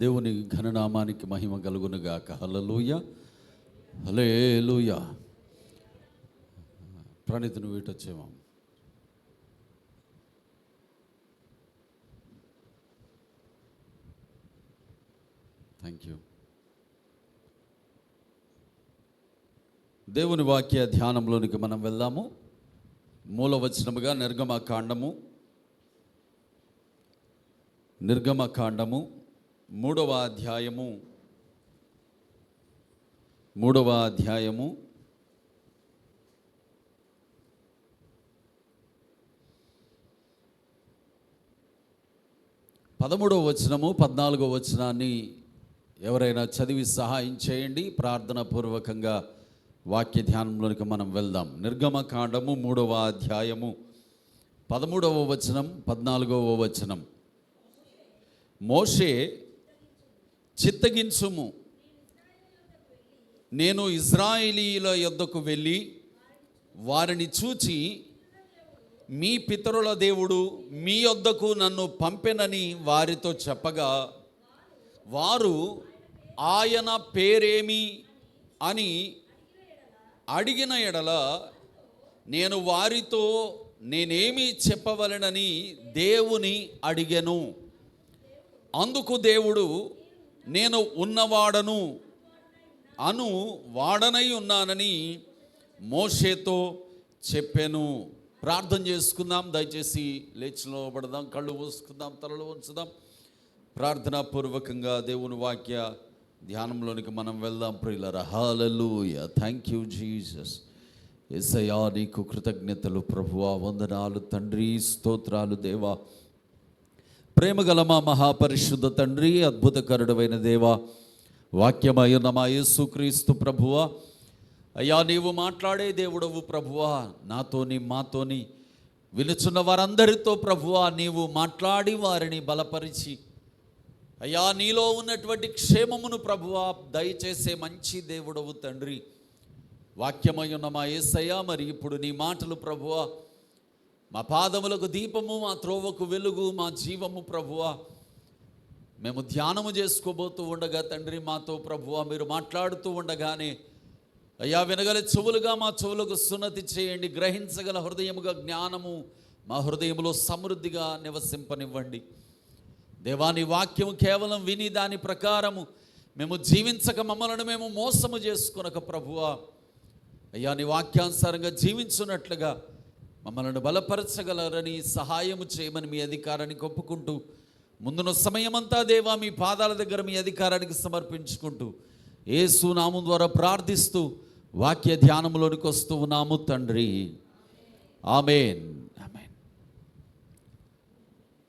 దేవుని ఘననామానికి మహిమ కలుగునుగాక. హల్లెలూయా, హల్లెలూయా. ప్రణీత్ నువ్వు ఇటు వచ్చేమా. Thank you. దేవుని వాక్య ధ్యానంలోనికి మనం వెళ్దాము. మూలవచనముగా నిర్గమకాండము 3వ అధ్యాయము 13వ వచనము 14వ వచనాన్ని ఎవరైనా చదివి సహాయం చేయండి. ప్రార్థన పూర్వకంగా వాక్య ధ్యానంలోనికి మనం వెళ్దాం. నిర్గమకాండము 3వ అధ్యాయము 13వ వచనం 14వ వచనం. మోషే, చిత్తగించుము, నేను ఇశ్రాయేలీయుల యొద్దకు వెళ్ళి వారిని చూచి, మీ పితరుల దేవుడు మీ యొద్దకు నన్ను పంపెనని వారితో చెప్పగా, వారు ఆయన పేరేమి అని అడిగిన ఎడల నేను వారితో నేనేమి చెప్పవలెనని దేవుని అడిగెను. అందుకు దేవుడు, నేను ఉన్నవాడను అను వాడనై ఉన్నానని మోషేతో చెప్పాను. ప్రార్థన చేసుకుందాం. దయచేసి లేచి నిలబడదాం, కళ్ళు మూసుకుందాం, తలలు ఉంచుదాం. ప్రార్థనా పూర్వకంగా దేవుని వాక్య ధ్యానంలోనికి మనం వెళ్దాం. ప్రియులారా, హల్లెలూయా. Thank you Jesus. యేసయ్యా, నీకు కృతజ్ఞతలు ప్రభువా, వందనాలు తండ్రి, స్తోత్రాలు దేవా. ప్రేమగల మా మహాపరిశుద్ధ తండ్రి, అద్భుతకరుడైన దేవా, వాక్యమైన మా యేసుక్రీస్తు ప్రభువా, అయ్యా నీవు మాట్లాడే దేవుడవు ప్రభువా. నాతోని మాతోని వినుచున్న వారందరితో ప్రభువా నీవు మాట్లాడి వారిని బలపరిచి, అయ్యా నీలో ఉన్నటువంటి క్షేమమును ప్రభువా దయచేసే మంచి దేవుడవు తండ్రి. వాక్యమైన మా యేసయ్యా, మరి ఇప్పుడు నీ మాటలు ప్రభువా మా పాదములకు దీపము, మా త్రోవకు వెలుగు, మా జీవము ప్రభువా. మేము ధ్యానము చేసుకోబోతూ ఉండగా తండ్రి, మాతో ప్రభువా మీరు మాట్లాడుతూ ఉండగానే అయ్యా వినగల చెవులుగా మా చెవులకు సున్నతి చేయండి. గ్రహించగల హృదయముగా జ్ఞానము మా హృదయములో సమృద్ధిగా నివసింపనివ్వండి దేవా. నీ వాక్యము కేవలం విని దాని ప్రకారము మేము జీవించక, మమ్మల్ని మేము మోసము చేసుకొనక ప్రభువా, అయ్యా నీ వాక్యానుసారంగా జీవించున్నట్లుగా మమ్మల్ని బలపరచగలరని సహాయము చేయమని మీ అధికారానికి ఒప్పుకుంటూ, ముందున్న సమయమంతా దేవా మీ పాదాల దగ్గర మీ అధికారానికి సమర్పించుకుంటూ, యేసు నామం ద్వారా ప్రార్థిస్తూ వాక్య ధ్యానంలోనికి వస్తూ ఉన్నాము తండ్రి. ఆమేన్, ఆమేన్.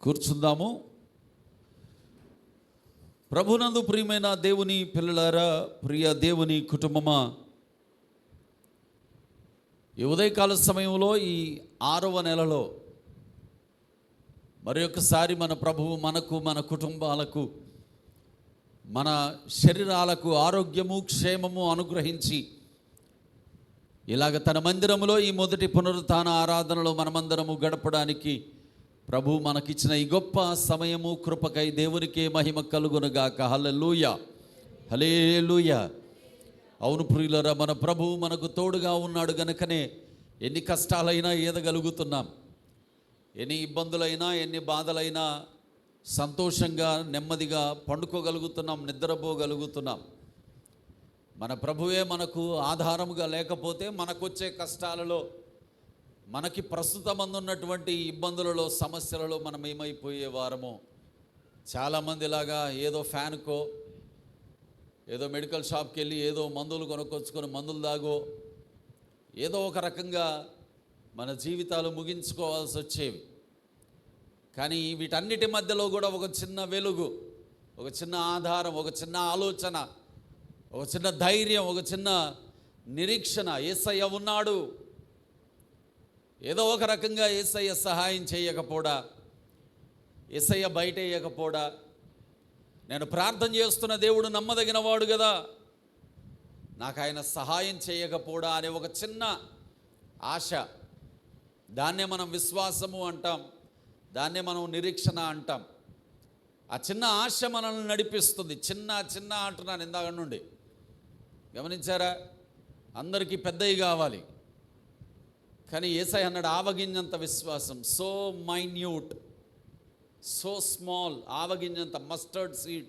కూర్చుందాము. ప్రభునందు ప్రియమైన దేవుని పిల్లలారా, ప్రియ దేవుని కుటుంబమా, ఈ ఉదయకాల సమయంలో ఈ 6వ నెలలో మరి ఒకసారి మన ప్రభువు మనకు, మన కుటుంబాలకు, మన శరీరాలకు ఆరోగ్యము, క్షేమము అనుగ్రహించి ఇలాగ తన మందిరములో ఈ మొదటి పునరుత్థాన ఆరాధనలో మనమందరము గడపడానికి ప్రభువు మనకిచ్చిన ఈ గొప్ప సమయము, కృపకై దేవునికే మహిమ కలుగునుగాక. హల్లెలూయా, హల్లెలూయా. అవును ప్రియులారా, మన ప్రభువు మనకు తోడుగా ఉన్నాడు గనుకనే ఎన్ని కష్టాలైనా ఈదగలుగుతున్నాం, ఎన్ని ఇబ్బందులైనా, ఎన్ని బాధలైనా సంతోషంగా నెమ్మదిగా పండుకోగలుగుతున్నాం, నిద్రపోగలుగుతున్నాం. మన ప్రభువే మనకు ఆధారముగా లేకపోతే మనకొచ్చే కష్టాలలో, మనకి ప్రస్తుతం అందున్నటువంటి ఇబ్బందులలో, సమస్యలలో మనం ఏమైపోయేవారమో. చాలామందిలాగా ఏదో ఫ్యాన్కో, ఏదో మెడికల్ షాప్కి వెళ్ళి ఏదో మందులు కొనుక్కొచ్చుకొని మందులు తాగో, ఏదో ఒక రకంగా మన జీవితాలు ముగించుకోవాల్సి వచ్చేవి. కానీ వీటన్నిటి మధ్యలో కూడా ఒక చిన్న వెలుగు, ఒక చిన్న ఆధారం, ఒక చిన్న ఆలోచన, ఒక చిన్న ధైర్యం, ఒక చిన్న నిరీక్షణ. యేసయ్య ఉన్నాడు. ఏదో ఒక రకంగా యేసయ్య సహాయం చేయకపోడా, యేసయ్య బయట వేయకపోడా, నేను ప్రార్థన చేస్తున్న దేవుడు నమ్మదగిన వాడు కదా, నాకు ఆయన సహాయం చేయకపోడా అనే ఒక చిన్న ఆశ, దాన్నే మనం విశ్వాసము అంటాం, దాన్నే మనం నిరీక్షణ అంటాం. ఆ చిన్న ఆశ మనల్ని నడిపిస్తుంది. చిన్న చిన్న అంటున్నాను ఇందాక నుండి, గమనించారా? అందరికీ పెద్దవి కావాలి, కానీ యేసయ్య అన్నాడు ఆవగింజంత విశ్వాసం. సో మైన్యూట్, సో స్మాల్, ఆవగింజంత, మస్టర్డ్ సీడ్,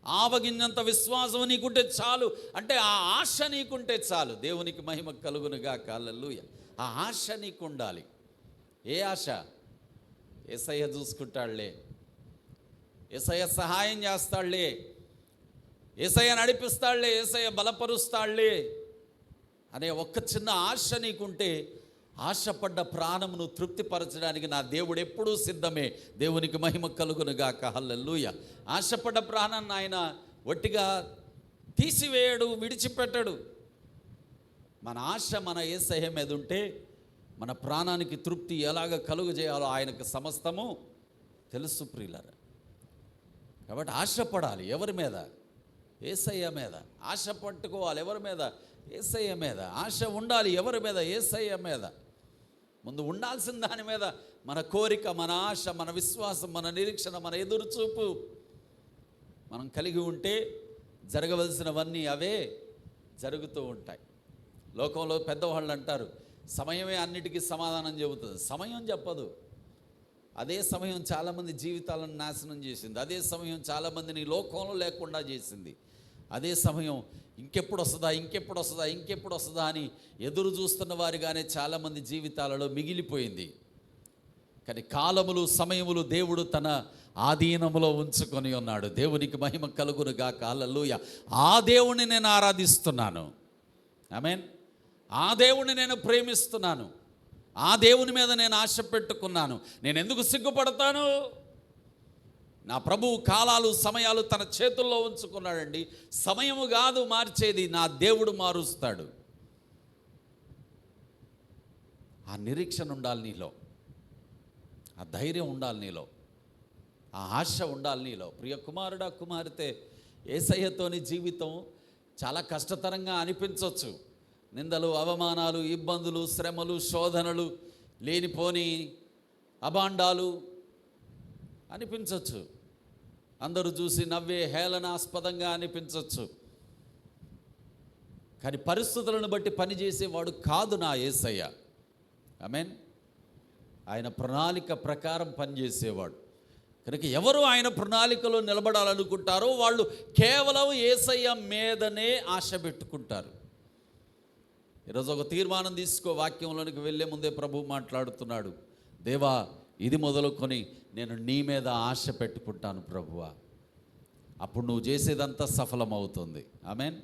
ఆవగింజంత విశ్వాసం నీకుంటే చాలు. అంటే ఆ ఆశ నీకుంటే చాలు. దేవునికి మహిమ కలుగునుగాక. హల్లెలూయా. ఆ ఆశ నీకు ఉండాలి. ఏ ఆశ? యేసయ్య చూసుకుంటాడులే, యేసయ్య సహాయం చేస్తాడులే, యేసయ్య నడిపిస్తాడులే, యేసయ్య బలపరుస్తాడులే అనే ఒక్క చిన్న ఆశ నీకుంటే ఆశపడ్డ ప్రాణమును తృప్తిపరచడానికి నా దేవుడు ఎప్పుడూ సిద్ధమే. దేవునికి మహిమ కలుగునుగాక. హల్లెలూయా. ఆశపడ్డ ప్రాణాన్ని ఆయన ఒట్టిగా తీసివేయడు, విడిచిపెట్టడు. మన ఆశ మన యేసయ్య మీద ఉంటే మన ప్రాణానికి తృప్తి ఎలాగ కలుగజేయాలో ఆయనకు సమస్తము తెలుసు ప్రియులారా. కాబట్టి ఆశపడాలి. ఎవరి మీద? యేసయ్య మీద. ఆశ పట్టుకోవాలి. ఎవరి మీద? యేసయ్య మీద. ఆశ ఉండాలి. ఎవరి మీద? యేసయ్య మీద. ముందు ఉండాల్సిన దాని మీద మన కోరిక, మన ఆశ, మన విశ్వాసం, మన నిరీక్షణ, మన ఎదురుచూపు మనం కలిగి ఉంటే జరగవలసినవన్నీ అవే జరుగుతూ ఉంటాయి. లోకంలో పెద్దవాళ్ళు అంటారు, సమయమే అన్నిటికీ సమాధానం చెబుతుంది. సమయం చెప్పదు. అదే సమయం చాలామంది జీవితాలను నాశనం చేసింది. అదే సమయం చాలామందిని లోకంలో లేకుండా చేసింది. అదే సమయం ఇంకెప్పుడు వస్తుందా, ఇంకెప్పుడు వస్తుందా, ఇంకెప్పుడు వస్తుందా అని ఎదురు చూస్తున్న వారిగానే చాలామంది జీవితాలలో మిగిలిపోయింది. కానీ కాలములు, సమయములు దేవుడు తన ఆధీనములో ఉంచుకొని ఉన్నాడు. దేవునికి మహిమ కలుగునుగాక. హల్లెలూయా. ఆ దేవుణ్ణి నేను ఆరాధిస్తున్నాను. ఆమేన్. ఆ దేవుణ్ణి నేను ప్రేమిస్తున్నాను. ఆ దేవుని మీద నేను ఆశ పెట్టుకున్నాను. నేను ఎందుకు సిగ్గుపడతాను? నా ప్రభువు కాలాలు, సమయాలు తన చేతుల్లో ఉంచుకున్నాడండి. సమయము కాదు మార్చేది, నా దేవుడు మారుస్తాడు. ఆ నిరీక్షణ ఉండాలి నీలో, ఆ ధైర్యం ఉండాలి నీలో, ఆ ఆశ ఉండాలి నీలో. ప్రియ కుమారుడా, కుమార్తె, యేసయ్యతోని జీవితం చాలా కష్టతరంగా అనిపించవచ్చు. నిందలు, అవమానాలు, ఇబ్బందులు, శ్రమలు, శోధనలు, లేనిపోని అభాండాలు అనిపించవచ్చు. అందరూ చూసి నవ్వే హేళనాస్పదంగా అనిపించవచ్చు. కానీ పరిస్థితులను బట్టి పనిచేసేవాడు కాదు నా యేసయ్య. ఆమేన్. ఆయన ప్రణాళిక ప్రకారం పనిచేసేవాడు. కనుక ఎవరు ఆయన ప్రణాళికలో నిలబడాలనుకుంటారో వాళ్ళు కేవలం యేసయ్య మీదనే ఆశ పెట్టుకుంటారు. ఈరోజు ఒక తీర్మానం తీసుకో. వాక్యంలోనికి వెళ్ళే ముందే ప్రభువు మాట్లాడుతున్నాడు. దేవా, ఇది మొదలుకొని నేను నీ మీద ఆశ పెట్టుకుంటాను ప్రభువా. అప్పుడు నువ్వు చేసేదంతా సఫలమవుతుంది. ఆమేన్.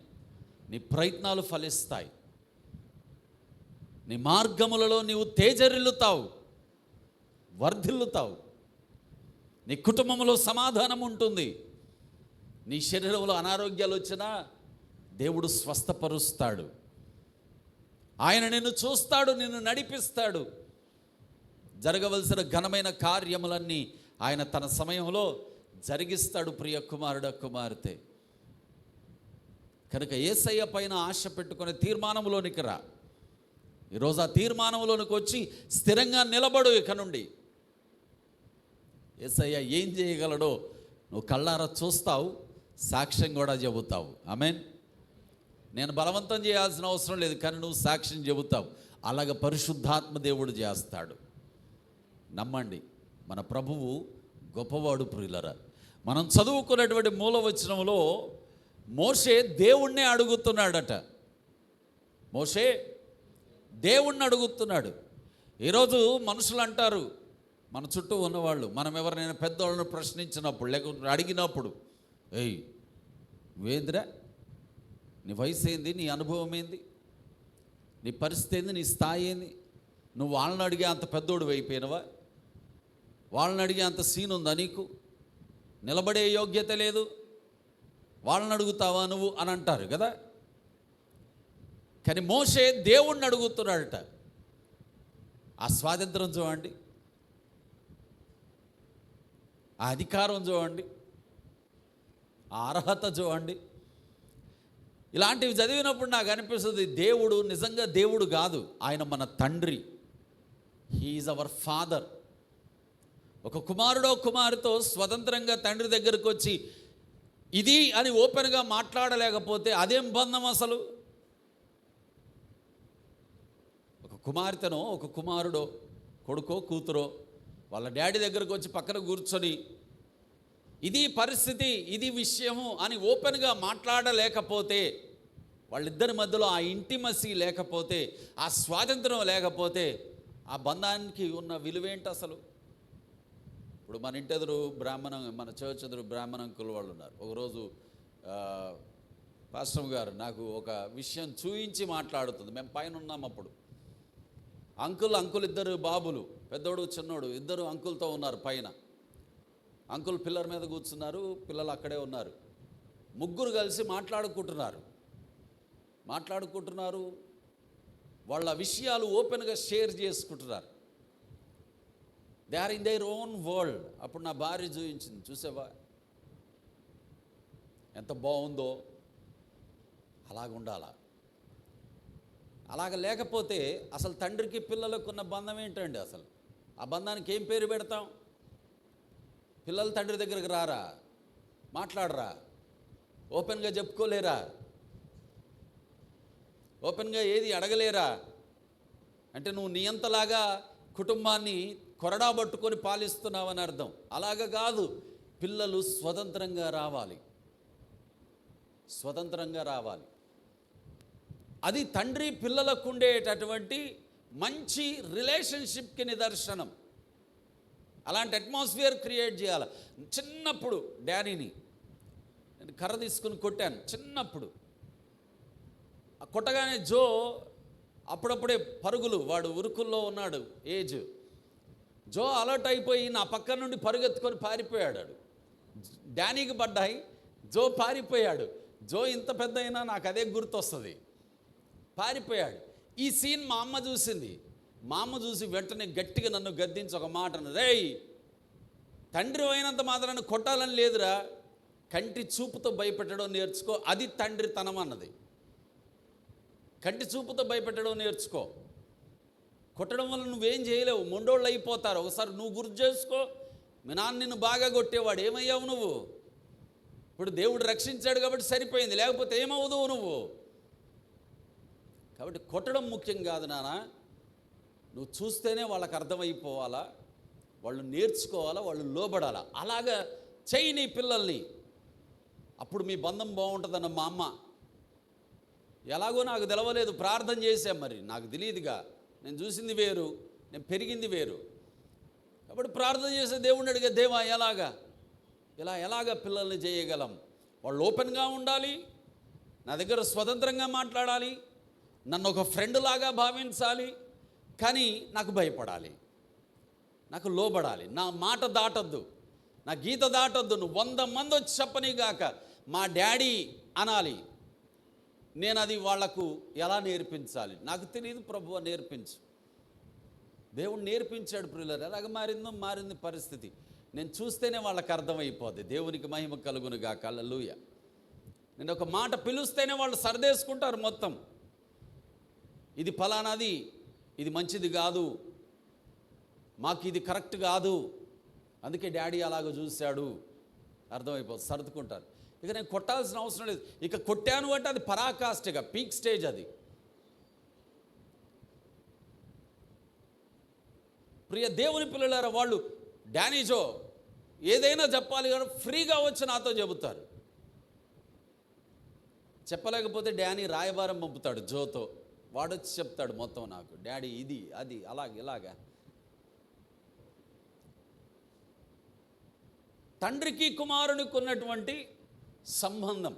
నీ ప్రయత్నాలు ఫలిస్తాయి. నీ మార్గములలో నీవు తేజరిల్లుతావు, వర్ధిల్లుతావు. నీ కుటుంబంలో సమాధానం ఉంటుంది. నీ శరీరంలో అనారోగ్యాలు వచ్చినా దేవుడు స్వస్థపరుస్తాడు. ఆయన నిన్ను చూస్తాడు, నిన్ను నడిపిస్తాడు. జరగవలసిన ఘనమైన కార్యములన్నీ ఆయన తన సమయంలో జరిగిస్తాడు. ప్రియ కుమారుడ, కుమార్తె, కనుక యేసయ్య పైన ఆశ పెట్టుకునే తీర్మానంలోనికి రా. ఈరోజు ఆ తీర్మానంలోనికి వచ్చి స్థిరంగా నిలబడు. ఇక నుండి యేసయ్య ఏం చేయగలడో నువ్వు కళ్ళారా చూస్తావు, సాక్ష్యం కూడా చెబుతావు. ఆమేన్. నేను బలవంతం చేయాల్సిన అవసరం లేదు, కానీ నువ్వు సాక్ష్యం చెబుతావు. అలాగ పరిశుద్ధాత్మ దేవుడు చేస్తాడు. నమ్మండి, మన ప్రభువు గొప్పవాడు. ప్రియులరా, మనం చదువుకున్నటువంటి మూలవచనంలో మోషే దేవుణ్ణే అడుగుతున్నాడట. మోషే దేవుణ్ణి అడుగుతున్నాడు. ఈరోజు మనుషులు అంటారు, మన చుట్టూ ఉన్నవాళ్ళు, మనం ఎవరినైనా పెద్దవాళ్ళను ప్రశ్నించినప్పుడు, లేకపోతే అడిగినప్పుడు, ఏయ్ నువ్వేందిరా, నీ వయసు ఏంది, నీ అనుభవం ఏంది, నీ పరిస్థితి ఏంది, నీ స్థాయి ఏంది, నువ్వు వాళ్ళని అడిగే అంత పెద్దోడు అయిపోయినవా, వాళ్ళని అడిగే అంత సీన్ ఉందా నీకు, నిలబడే యోగ్యత లేదు, వాళ్ళని అడుగుతావా నువ్వు అని అంటారు కదా. కానీ మోషే దేవుణ్ణి అడుగుతున్నాడట. ఆ స్వాతంత్రం చూడండి, ఆ అధికారం చూడండి, ఆ అర్హత చూడండి. ఇలాంటివి చదివినప్పుడు నాకు అనిపిస్తుంది, దేవుడు నిజంగా దేవుడు కాదు, ఆయన మన తండ్రి. He is our father. ఒక కుమారుడో కుమారుతో స్వతంత్రంగా తండ్రి దగ్గరకు వచ్చి ఇది అని ఓపెన్గా మాట్లాడలేకపోతే అదేం బంధం అసలు? ఒక కుమార్తెనో ఒక కుమారుడో కొడుకో కూతురో వాళ్ళ డాడీ దగ్గరకు వచ్చి పక్కన కూర్చొని ఇది పరిస్థితి, ఇది విషయము అని ఓపెన్గా మాట్లాడలేకపోతే, వాళ్ళిద్దరి మధ్యలో ఆ ఇంటిమసీ లేకపోతే, ఆ స్వాతంత్రం లేకపోతే ఆ బంధానికి ఉన్న విలువేంటి అసలు? ఇప్పుడు మన ఇంటి ఎదురు మన చర్చ్ ఎదురు బ్రాహ్మణ అంకుల్ వాళ్ళు ఉన్నారు. ఒకరోజు పాస్టర్ గారు నాకు ఒక విషయం చూయించి మాట్లాడుతుంది. మేము పైన ఉన్నాం అప్పుడు. అంకుల్ ఇద్దరు బాబులు, పెద్దోడు చిన్నోడు, ఇద్దరు అంకుల్తో ఉన్నారు పైన. అంకుల్ పిల్లర్ మీద కూర్చున్నారు, పిల్లలు అక్కడే ఉన్నారు. ముగ్గురు కలిసి మాట్లాడుకుంటున్నారు. వాళ్ళ విషయాలు ఓపెన్గా షేర్ చేసుకుంటున్నారు. They are in their own world. అప్పుడు నా భార్య చూపించింది, చూసావా ఎంత బాగుందో? అలాగుండాలా. అలాగ లేకపోతే అసలు తండ్రికి పిల్లలకు ఉన్న బంధం ఏంటండి? అసలు ఆ బంధానికి ఏం పేరు పెడతాం? పిల్లలు తండ్రి దగ్గరికి రారా, మాట్లాడరా, ఓపెన్గా చెప్పుకోలేరా, ఓపెన్గా ఏది అడగలేరా? అంటే నువ్వు నియంతలాగా కుటుంబాన్ని కొరడా పట్టుకొని పాలిస్తున్నావని అర్థం. అలాగా కాదు. పిల్లలు స్వతంత్రంగా రావాలి. అది తండ్రి పిల్లలకు ఉండేటటువంటి మంచి రిలేషన్షిప్కి నిదర్శనం. అలాంటి అట్మాస్ఫియర్ క్రియేట్ చేయాలి. చిన్నప్పుడు డాడీని నేను కర్ర తీసుకుని కొట్టాను. చిన్నప్పుడు కొట్టగానే జో అప్పుడప్పుడే పరుగులు, వాడు ఉరుకుల్లో ఉన్నాడు ఏజ్. జో అలర్ట్ అయిపోయి నా పక్క నుండి పరుగెత్తుకొని పారిపోయాడు. డానీకి పడ్డాయి, జో పారిపోయాడు. జో ఇంత పెద్ద అయినా నాకు అదే గుర్తొస్తుంది, పారిపోయాడు. ఈ సీన్ మా అమ్మ చూసింది. మా అమ్మ చూసి వెంటనే గట్టిగా నన్ను గద్దించి ఒక మాటను, రేయ్ తండ్రి అయినంత మాత్రాన్ని కొట్టాలని లేదురా, కంటి చూపుతో భయపెట్టడం నేర్చుకో, అది తండ్రితనం అన్నది. కంటి చూపుతో భయపెట్టడం నేర్చుకో. కొట్టడం వల్ల నువ్వేం చేయలేవు, మొండోళ్ళు అయిపోతారు. ఒకసారి నువ్వు గుర్తు చేసుకో, మీ నాన్న నిన్ను బాగా కొట్టేవాడు, ఏమయ్యావు నువ్వు? ఇప్పుడు దేవుడు రక్షించాడు కాబట్టి సరిపోయింది, లేకపోతే ఏమవుదువు నువ్వు? కాబట్టి కొట్టడం ముఖ్యం కాదు నాన్న, నువ్వు చూస్తేనే వాళ్ళకి అర్థమైపోవాలా, వాళ్ళు నేర్చుకోవాలా, వాళ్ళు లోబడాలా. అలాగా చెయ్యి నీ పిల్లల్ని, అప్పుడు మీ బంధం బాగుంటుందన్న మా అమ్మ. ఎలాగో నాకు తెలవలేదు, ప్రార్థన చేశాం, మరి నాకు తెలియదుగా, నేను చూసింది వేరు, నేను పెరిగింది వేరు. కాబట్టి ప్రార్థన చేసే దేవుణ్ణి అడిగే, దేవా ఎలాగా పిల్లల్ని చేయగలం? వాళ్ళు ఓపెన్గా ఉండాలి, నా దగ్గర స్వతంత్రంగా మాట్లాడాలి, నన్ను ఒక ఫ్రెండ్ లాగా భావించాలి, కానీ నాకు భయపడాలి, నాకు లోబడాలి, నా మాట దాటొద్దు, నా గీత దాటొద్దు. నువ్వు 100 మంది వచ్చి చెప్పనీగాక మా డాడీ అనాలి. నేను అది వాళ్లకు ఎలా నేర్పించాలి? నాకు తెలియదు ప్రభువా, నేర్పించు. దేవుడు నేర్పించాడు ప్రియులారా. ఎలాగ మారింది పరిస్థితి. నేను చూస్తేనే వాళ్ళకి అర్థమైపోద్ది. దేవునికి మహిమ కలుగునుగాక. హల్లెలూయా. నేను ఒక మాట పిలుస్తేనే వాళ్ళు సర్దేసుకుంటారు మొత్తం. ఇది ఫలానాది, ఇది మంచిది కాదు, మాకు ఇది కరెక్ట్ కాదు, అందుకే డాడీ అలాగ చూశాడు, అర్థమైపోతుంది, సర్దుకుంటారు. ఇక నేను కొట్టాల్సిన అవసరం లేదు. ఇక కొట్టాను అంటే అది పరాకాష్ఠగా, పీక్ స్టేజ్ అది. ప్రియ దేవుని పిల్లలారా, వాళ్ళు డానీజో ఏదైనా చెప్పాలి కానీ ఫ్రీగా వచ్చి నాతో చెబుతారు. చెప్పలేకపోతే డానీ రాయబారం పంపుతాడు జోతో, వాడొచ్చి చెప్తాడు మొత్తం నాకు, డాడీ ఇది అది ఇలాగా. తండ్రికి కుమారునికి ఉన్నటువంటి సంబంధం.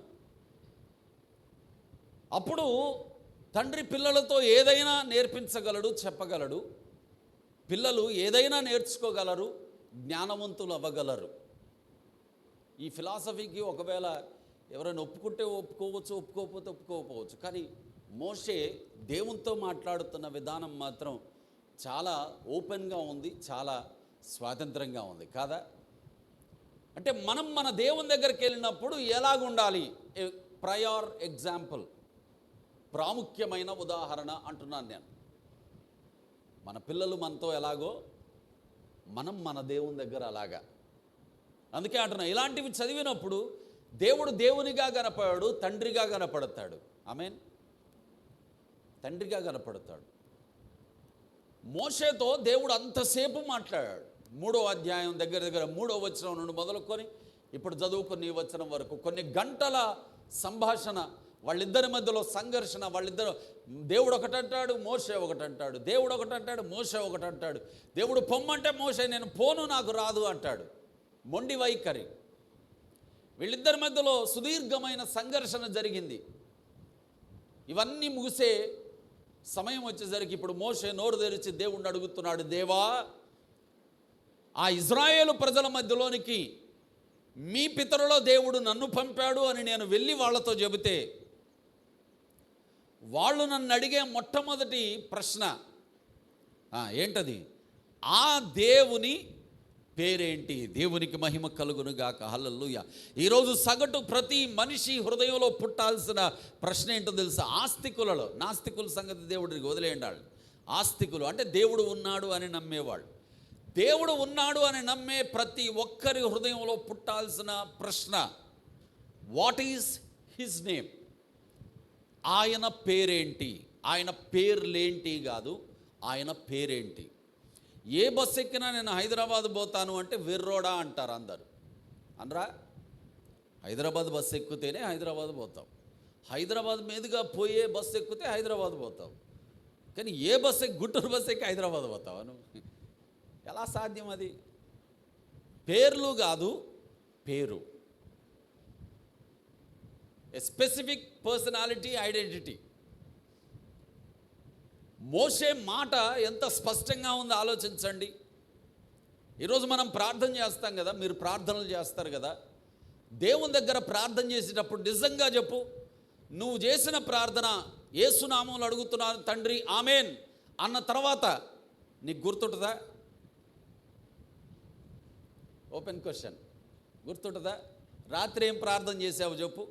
అప్పుడు తండ్రి పిల్లలతో ఏదైనా నేర్పించగలడు, చెప్పగలడు. పిల్లలు ఏదైనా నేర్చుకోగలరు, జ్ఞానవంతులు అవ్వగలరు. ఈ ఫిలాసఫీకి ఒకవేళ ఎవరైనా ఒప్పుకుంటే ఒప్పుకోవచ్చు, ఒప్పుకోకపోతే ఒప్పుకోకపోవచ్చు. కానీ మోషే దేవునితో మాట్లాడుతున్న విధానం మాత్రం చాలా ఓపెన్గా ఉంది, చాలా స్వాతంత్రంగా ఉంది కాదా? అంటే మనం మన దేవుని దగ్గరికి వెళ్ళినప్పుడు ఎలాగుండాలి? ప్రయర్ ఎగ్జాంపుల్, ప్రాముఖ్యమైన ఉదాహరణ అంటున్నాను నేను. మన పిల్లలు మనతో ఎలాగో మనం మన దేవుని దగ్గర అలాగా. అందుకే అంటున్నా, ఇలాంటివి చదివినప్పుడు దేవుడు దేవునిగా కనపడాడు, తండ్రిగా కనపడతాడు. ఆమేన్. తండ్రిగా కనపడతాడు. మోషేతో దేవుడు అంతసేపు మాట్లాడాడు. 3వ అధ్యాయం దగ్గర 3వ వచనం నుండి మొదలుకొని ఇప్పుడు చదువుకున్న ఈ వచనం వరకు కొన్ని గంటల సంభాషణ, వాళ్ళిద్దరి మధ్యలో సంఘర్షణ. వాళ్ళిద్దరు, దేవుడు ఒకటంటాడు, మోషే ఒకటంటాడు. దేవుడు ఒకటంటాడు, మోషే ఒకటంటాడు. దేవుడు పొమ్మంటే మోషే నేను పోను, నాకు రాదు అంటాడు. మొండి వైఖరి. వీళ్ళిద్దరి మధ్యలో సుదీర్ఘమైన సంఘర్షణ జరిగింది. ఇవన్నీ ముగిసే సమయం వచ్చేసరికి ఇప్పుడు మోషే నోరు తెరిచి దేవుణ్ణి అడుగుతున్నాడు, దేవా, ఆ ఇజ్రాయేలు ప్రజల మధ్యలోనికి మీ పితరుల దేవుడు నన్ను పంపాడు అని నేను వెళ్ళి వాళ్ళతో చెబితే వాళ్ళు నన్ను అడిగే మొట్టమొదటి ప్రశ్న ఏంటది? ఆ దేవుని పేరేంటి? దేవునికి మహిమ కలుగునుగాక. హల్లెలూయా. ఈరోజు సగటు ప్రతి మనిషి హృదయంలో పుట్టాల్సిన ప్రశ్న ఏంటో తెలుసా? ఆస్తికులలో, నాస్తికుల సంగతి దేవుడికి వదిలేయండి. ఆస్తికులు అంటే దేవుడు ఉన్నాడు అని నమ్మేవాళ్ళు. దేవుడు ఉన్నాడు అని నమ్మే ప్రతి ఒక్కరి హృదయంలో పుట్టాల్సిన ప్రశ్న, వాట్ ఈజ్ హిజ్ నేమ్? ఆయన పేరేంటి? ఆయన పేర్లేంటి కాదు, ఆయన పేరేంటి? ఏ బస్సు ఎక్కినా నేను హైదరాబాద్ పోతాను అంటే వెర్రోడా అంటారు అందరు. అనరా? హైదరాబాద్ బస్సు ఎక్కితేనే హైదరాబాద్ పోతాం. హైదరాబాద్ మీదుగా పోయే బస్సు ఎక్కితే హైదరాబాద్ పోతాం. కానీ ఏ బస్సు ఎక్కి, గుంటూరు బస్సు ఎక్కి హైదరాబాద్ పోతావా నువ్వు? ఎలా సాధ్యం అది? పేర్లు కాదు, పేరు. ఏ స్పెసిఫిక్ పర్సనాలిటీ, ఐడెంటిటీ. మోషే మాట ఎంత స్పష్టంగా ఉందో ఆలోచించండి. ఈరోజు మనం ప్రార్థన చేస్తాం కదా, మీరు ప్రార్థనలు చేస్తారు కదా. దేవుని దగ్గర ప్రార్థన చేసేటప్పుడు నిజంగా చెప్పు, నువ్వు చేసిన ప్రార్థన యేసు నామములో అడుగుతున్నాను తండ్రి, ఆమేన్ అన్న తర్వాత నీకు గుర్తుంటుందా? Open question. గుర్తుంటుందా? రాత్రి ఏం ప్రార్థన చేసావు చెప్పు.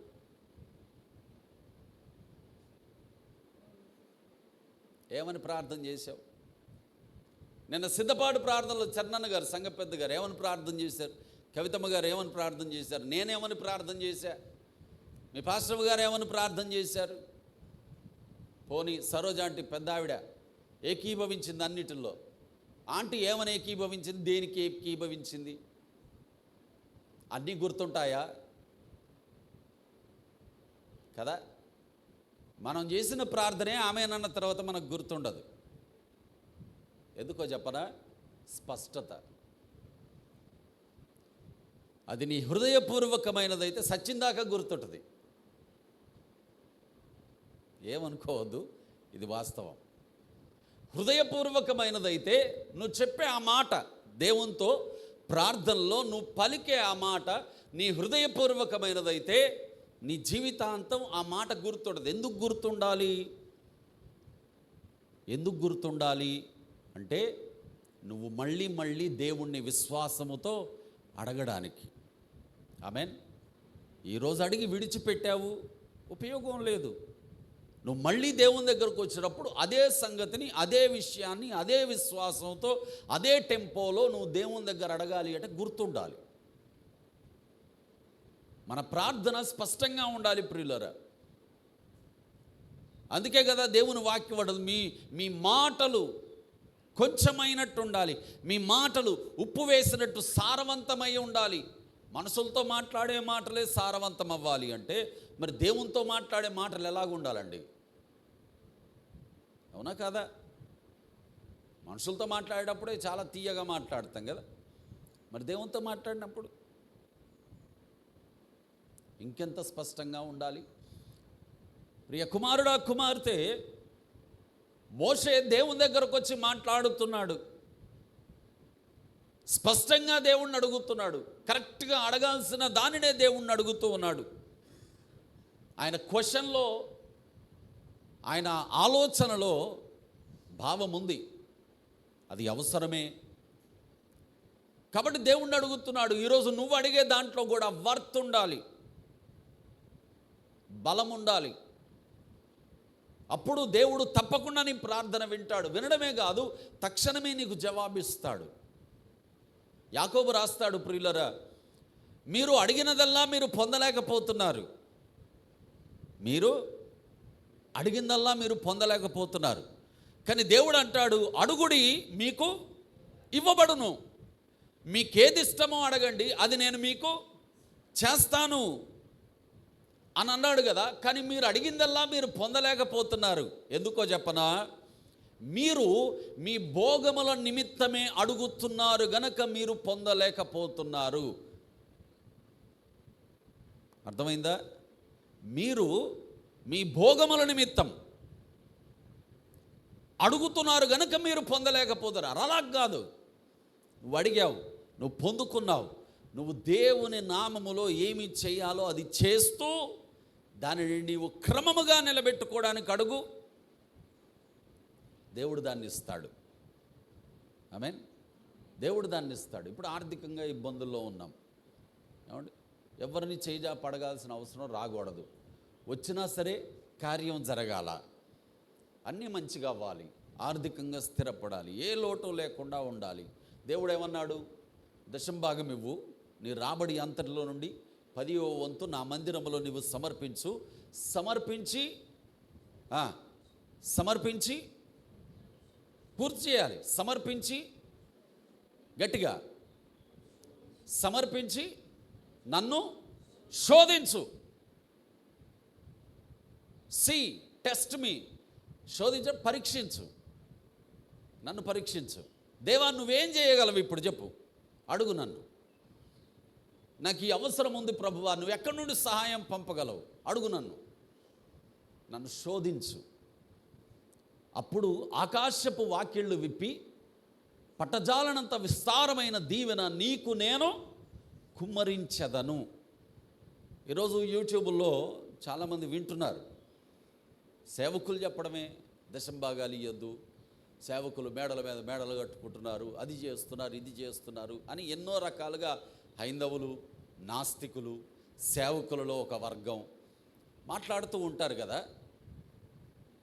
ఏమని ప్రార్థన చేశావు? నిన్న సిద్ధపాటు ప్రార్థనలో చరణన్న గారు, సంఘ పెద్ద గారు ఏమని ప్రార్థన చేశారు? కవితమ్మ గారు ఏమని ప్రార్థన చేశారు? నేనేమని ప్రార్థన చేశా? మీ పాస్టర్ గారు ఏమని ప్రార్థన చేశారు? పోనీ సరోజ ఆంటీ పెద్ద ఆవిడ ఏకీభవించింది అన్నిటిల్లో. ఆంటీ ఏమని ఏకీభవించింది? దేనికి ఏకీభవించింది? అన్నీ గుర్తుంటాయా? కదా. మనం చేసిన ప్రార్థనే ఆమెనన్న తర్వాత మనకు గుర్తుండదు. ఎందుకో చెప్పనా? స్పష్టత. అది నీ హృదయపూర్వకమైనదైతే సచ్చిందాకా గుర్తుంటుంది. ఏమనుకోవద్దు, ఇది వాస్తవం. హృదయపూర్వకమైనదైతే నువ్వు చెప్పే ఆ మాట, దేవునితో ప్రార్థనలో నువ్వు పలికే ఆ మాట నీ హృదయపూర్వకమైనదైతే నీ జీవితాంతం ఆ మాట గుర్తుండదు. ఎందుకు గుర్తుండాలి? ఎందుకు గుర్తుండాలి అంటే నువ్వు మళ్ళీ మళ్ళీ దేవుణ్ణి విశ్వాసముతో అడగడానికి. ఆమేన్. ఈరోజు అడిగి విడిచిపెట్టావు, ఉపయోగం లేదు. నువ్వు మళ్ళీ దేవుని దగ్గరకు వచ్చినప్పుడు అదే సంగతిని, అదే విషయాన్ని, అదే విశ్వాసంతో, అదే టెంపోలో నువ్వు దేవుని దగ్గర అడగాలి అంటే గుర్తుండాలి. మన ప్రార్థన స్పష్టంగా ఉండాలి ప్రియులారా. అందుకే కదా దేవుని వాక్యం పడదు, మీ మాటలు కొంచెమైనట్టు ఉండాలి, మీ మాటలు ఉప్పు వేసినట్టు సారవంతమై ఉండాలి. మనసులతో మాట్లాడే మాటలే సారవంతం అవ్వాలి అంటే మరి దేవునితో మాట్లాడే మాటలు ఎలాగ ఉండాలండి? అవునా కాదా? మనుషులతో మాట్లాడేటప్పుడే చాలా తీయగా మాట్లాడతాం కదా, మరి దేవునితో మాట్లాడినప్పుడు ఇంకెంత స్పష్టంగా ఉండాలి. ప్రియ కుమారుడా, కుమార్తె, మోషే దేవుని దగ్గరకు వచ్చి మాట్లాడుతున్నాడు, స్పష్టంగా దేవుణ్ణి అడుగుతున్నాడు, కరెక్ట్గా అడగాల్సిన దానినే దేవుణ్ణి అడుగుతూ ఉన్నాడు. ఆయన క్వశ్చన్లో, ఆయన ఆలోచనలో భావం ఉంది, అది అవసరమే. కాబట్టి దేవుణ్ణి అడుగుతున్నాడు. ఈరోజు నువ్వు అడిగే దాంట్లో కూడా వర్త్ ఉండాలి, బలం ఉండాలి. అప్పుడు దేవుడు తప్పకుండా నీ ప్రార్థన వింటాడు. వినడమే కాదు, తక్షణమే నీకు జవాబిస్తాడు. యాకోబు రాస్తాడు, ప్రియులరా, మీరు అడిగినదల్లా మీరు పొందలేకపోతున్నారు. మీరు అడిగిందల్లా మీరు పొందలేకపోతున్నారు. కానీ దేవుడు అంటాడు, అడుగుడి మీకు ఇవ్వబడును. మీకేది ఇష్టమో అడగండి, అది నేను మీకు చేస్తాను అని అన్నాడు కదా. కానీ మీరు అడిగిందల్లా మీరు పొందలేకపోతున్నారు. ఎందుకో చెప్పనా? మీరు మీ భోగముల నిమిత్తమే అడుగుతున్నారు గనక మీరు పొందలేకపోతున్నారు. అర్థమైందా? మీరు మీ భోగముల నిమిత్తం అడుగుతున్నారు గనక మీరు పొందలేకపోతున్నారు. అలా కాదు, నువ్వు అడిగావు, నువ్వు పొందుకున్నావు, నువ్వు దేవుని నామములో ఏమి చేయాలో అది చేస్తూ దానిని నీవు క్రమముగా నిలబెట్టుకోవడానికి అడుగు, దేవుడు దాన్ని ఇస్తాడు. ఆమేన్. దేవుడు దాన్ని ఇస్తాడు. ఇప్పుడు ఆర్థికంగా ఇబ్బందుల్లో ఉన్నాం, ఏమండి? ఎవరిని చేజా పడగాల్సిన అవసరం రాకూడదు. వచ్చినా సరే కార్యం జరగాల, అన్నీ మంచిగా అవ్వాలి, ఆర్థికంగా స్థిరపడాలి, ఏ లోటు లేకుండా ఉండాలి. దేవుడు ఏమన్నాడు? దశంభాగం ఇవ్వు, నీ రాబడి అంతటిలో నుండి 10వ వంతు నా మందిరములో నీవు సమర్పించు. సమర్పించి పూర్తి చేయాలి. సమర్పించి, గట్టిగా సమర్పించి నన్ను శోధించు. టెస్ట్ మీ, శోధించ, పరీక్షించు, నన్ను పరీక్షించు. దేవా, నువ్వేం చేయగలవు ఇప్పుడు చెప్పు, అడుగు నన్ను. నాకు ఈ అవసరం ఉంది ప్రభువా, నువ్వు ఎక్కడి నుండి సహాయం పంపగలవు, అడుగు నన్ను శోధించు. అప్పుడు ఆకాశపు వాకిళ్ళు విప్పి పట్టజాలనంత విస్తారమైన దీవెన నీకు నేను కుమ్మరించెదను. ఈరోజు యూట్యూబ్లో చాలామంది వింటున్నారు, సేవకులు చెప్పడమే దశంభాగాలు ఇవ్వద్దు, సేవకులు మేడల మీద మేడలు కట్టుకుంటున్నారు, అది చేస్తున్నారు, ఇది చేస్తున్నారు అని ఎన్నో రకాలుగా హైందవులు, నాస్తికులు, సేవకులలో ఒక వర్గం మాట్లాడుతూ ఉంటారు కదా.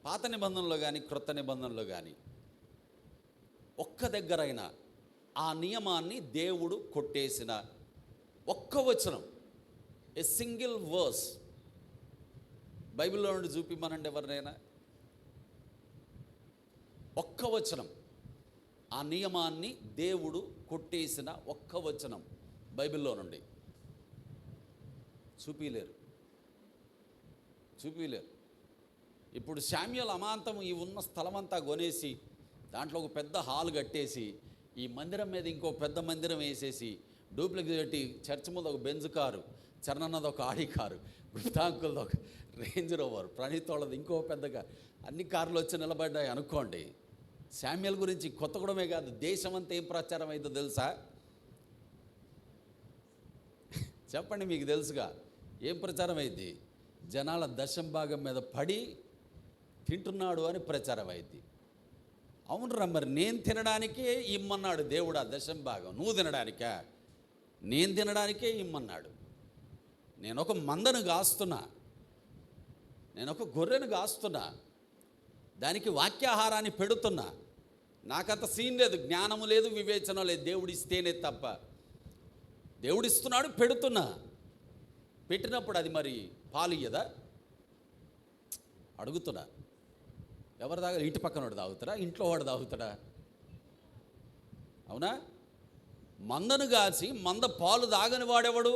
పాత నిబంధనలో కానీ క్రొత్త నిబంధనలో కానీ ఒక్క దగ్గరైనా ఆ నియమాన్ని దేవుడు కొట్టేసిన ఒక్క వచనం, ఏ సింగిల్ వర్స్ బైబిల్లో నుండి చూపిమ్మనండి ఎవరినైనా. ఒక్క వచనం, ఆ నియమాన్ని దేవుడు కొట్టేసిన ఒక్క వచనం బైబిల్లో నుండి చూపిలేరు. ఇప్పుడు శామ్యూయల్ అమాంతం ఈ ఉన్న స్థలమంతా కొనేసి దాంట్లో ఒక పెద్ద హాల్ కట్టేసి ఈ మందిరం మీద ఇంకో పెద్ద మందిరం వేసేసి డూప్లెక్స్ పెట్టి చర్చ్ ముందు ఒక బెంజ్ కారు, చరణన్నది ఒక ఆడి కారు, వృత్తాంకులది ఒక రేంజ్ రోవర్, ప్రణీతోళ్ళది ఇంకో పెద్దగా, అన్ని కార్లు వచ్చి నిలబడ్డాయి అనుకోండి. శామ్యూయల్ గురించి కొత్తగూడమే కాదు, దేశమంతా ఏం ప్రచారం అయిందో తెలుసా? చెప్పండి, మీకు తెలుసుగా ఏం ప్రచారం అయింది? జనాల దశంభాగం మీద పడి తింటున్నాడు అని ప్రచారం అయింది. అవునరా, మరి నేను తినడానికే ఇమ్మన్నాడు దేవుడు ఆ దశంభాగం, నువ్వు తినడానికా? నేను తినడానికే ఇమ్మన్నాడు. నేను ఒక మందను కాస్తున్నా, నేను ఒక గొర్రెను కాస్తున్నా, దానికి వాక్యాహారాన్ని పెడుతున్నా. నాకంత సీన్ లేదు, జ్ఞానము లేదు, వివేచన లేదు, దేవుడిస్తేనే తప్ప. దేవుడిస్తున్నాడు, పెడుతున్నా. పెట్టినప్పుడు అది మరి పాలు ఇయ్యదా? అడుగుతున్నా. ఎవరు తాగాలి? ఇంటి పక్కన వాడు తాగుతాడా? ఇంట్లో వాడు తాగుతాడా? అవునా? మందను కాసి మంద పాలు తాగని వాడెవడు?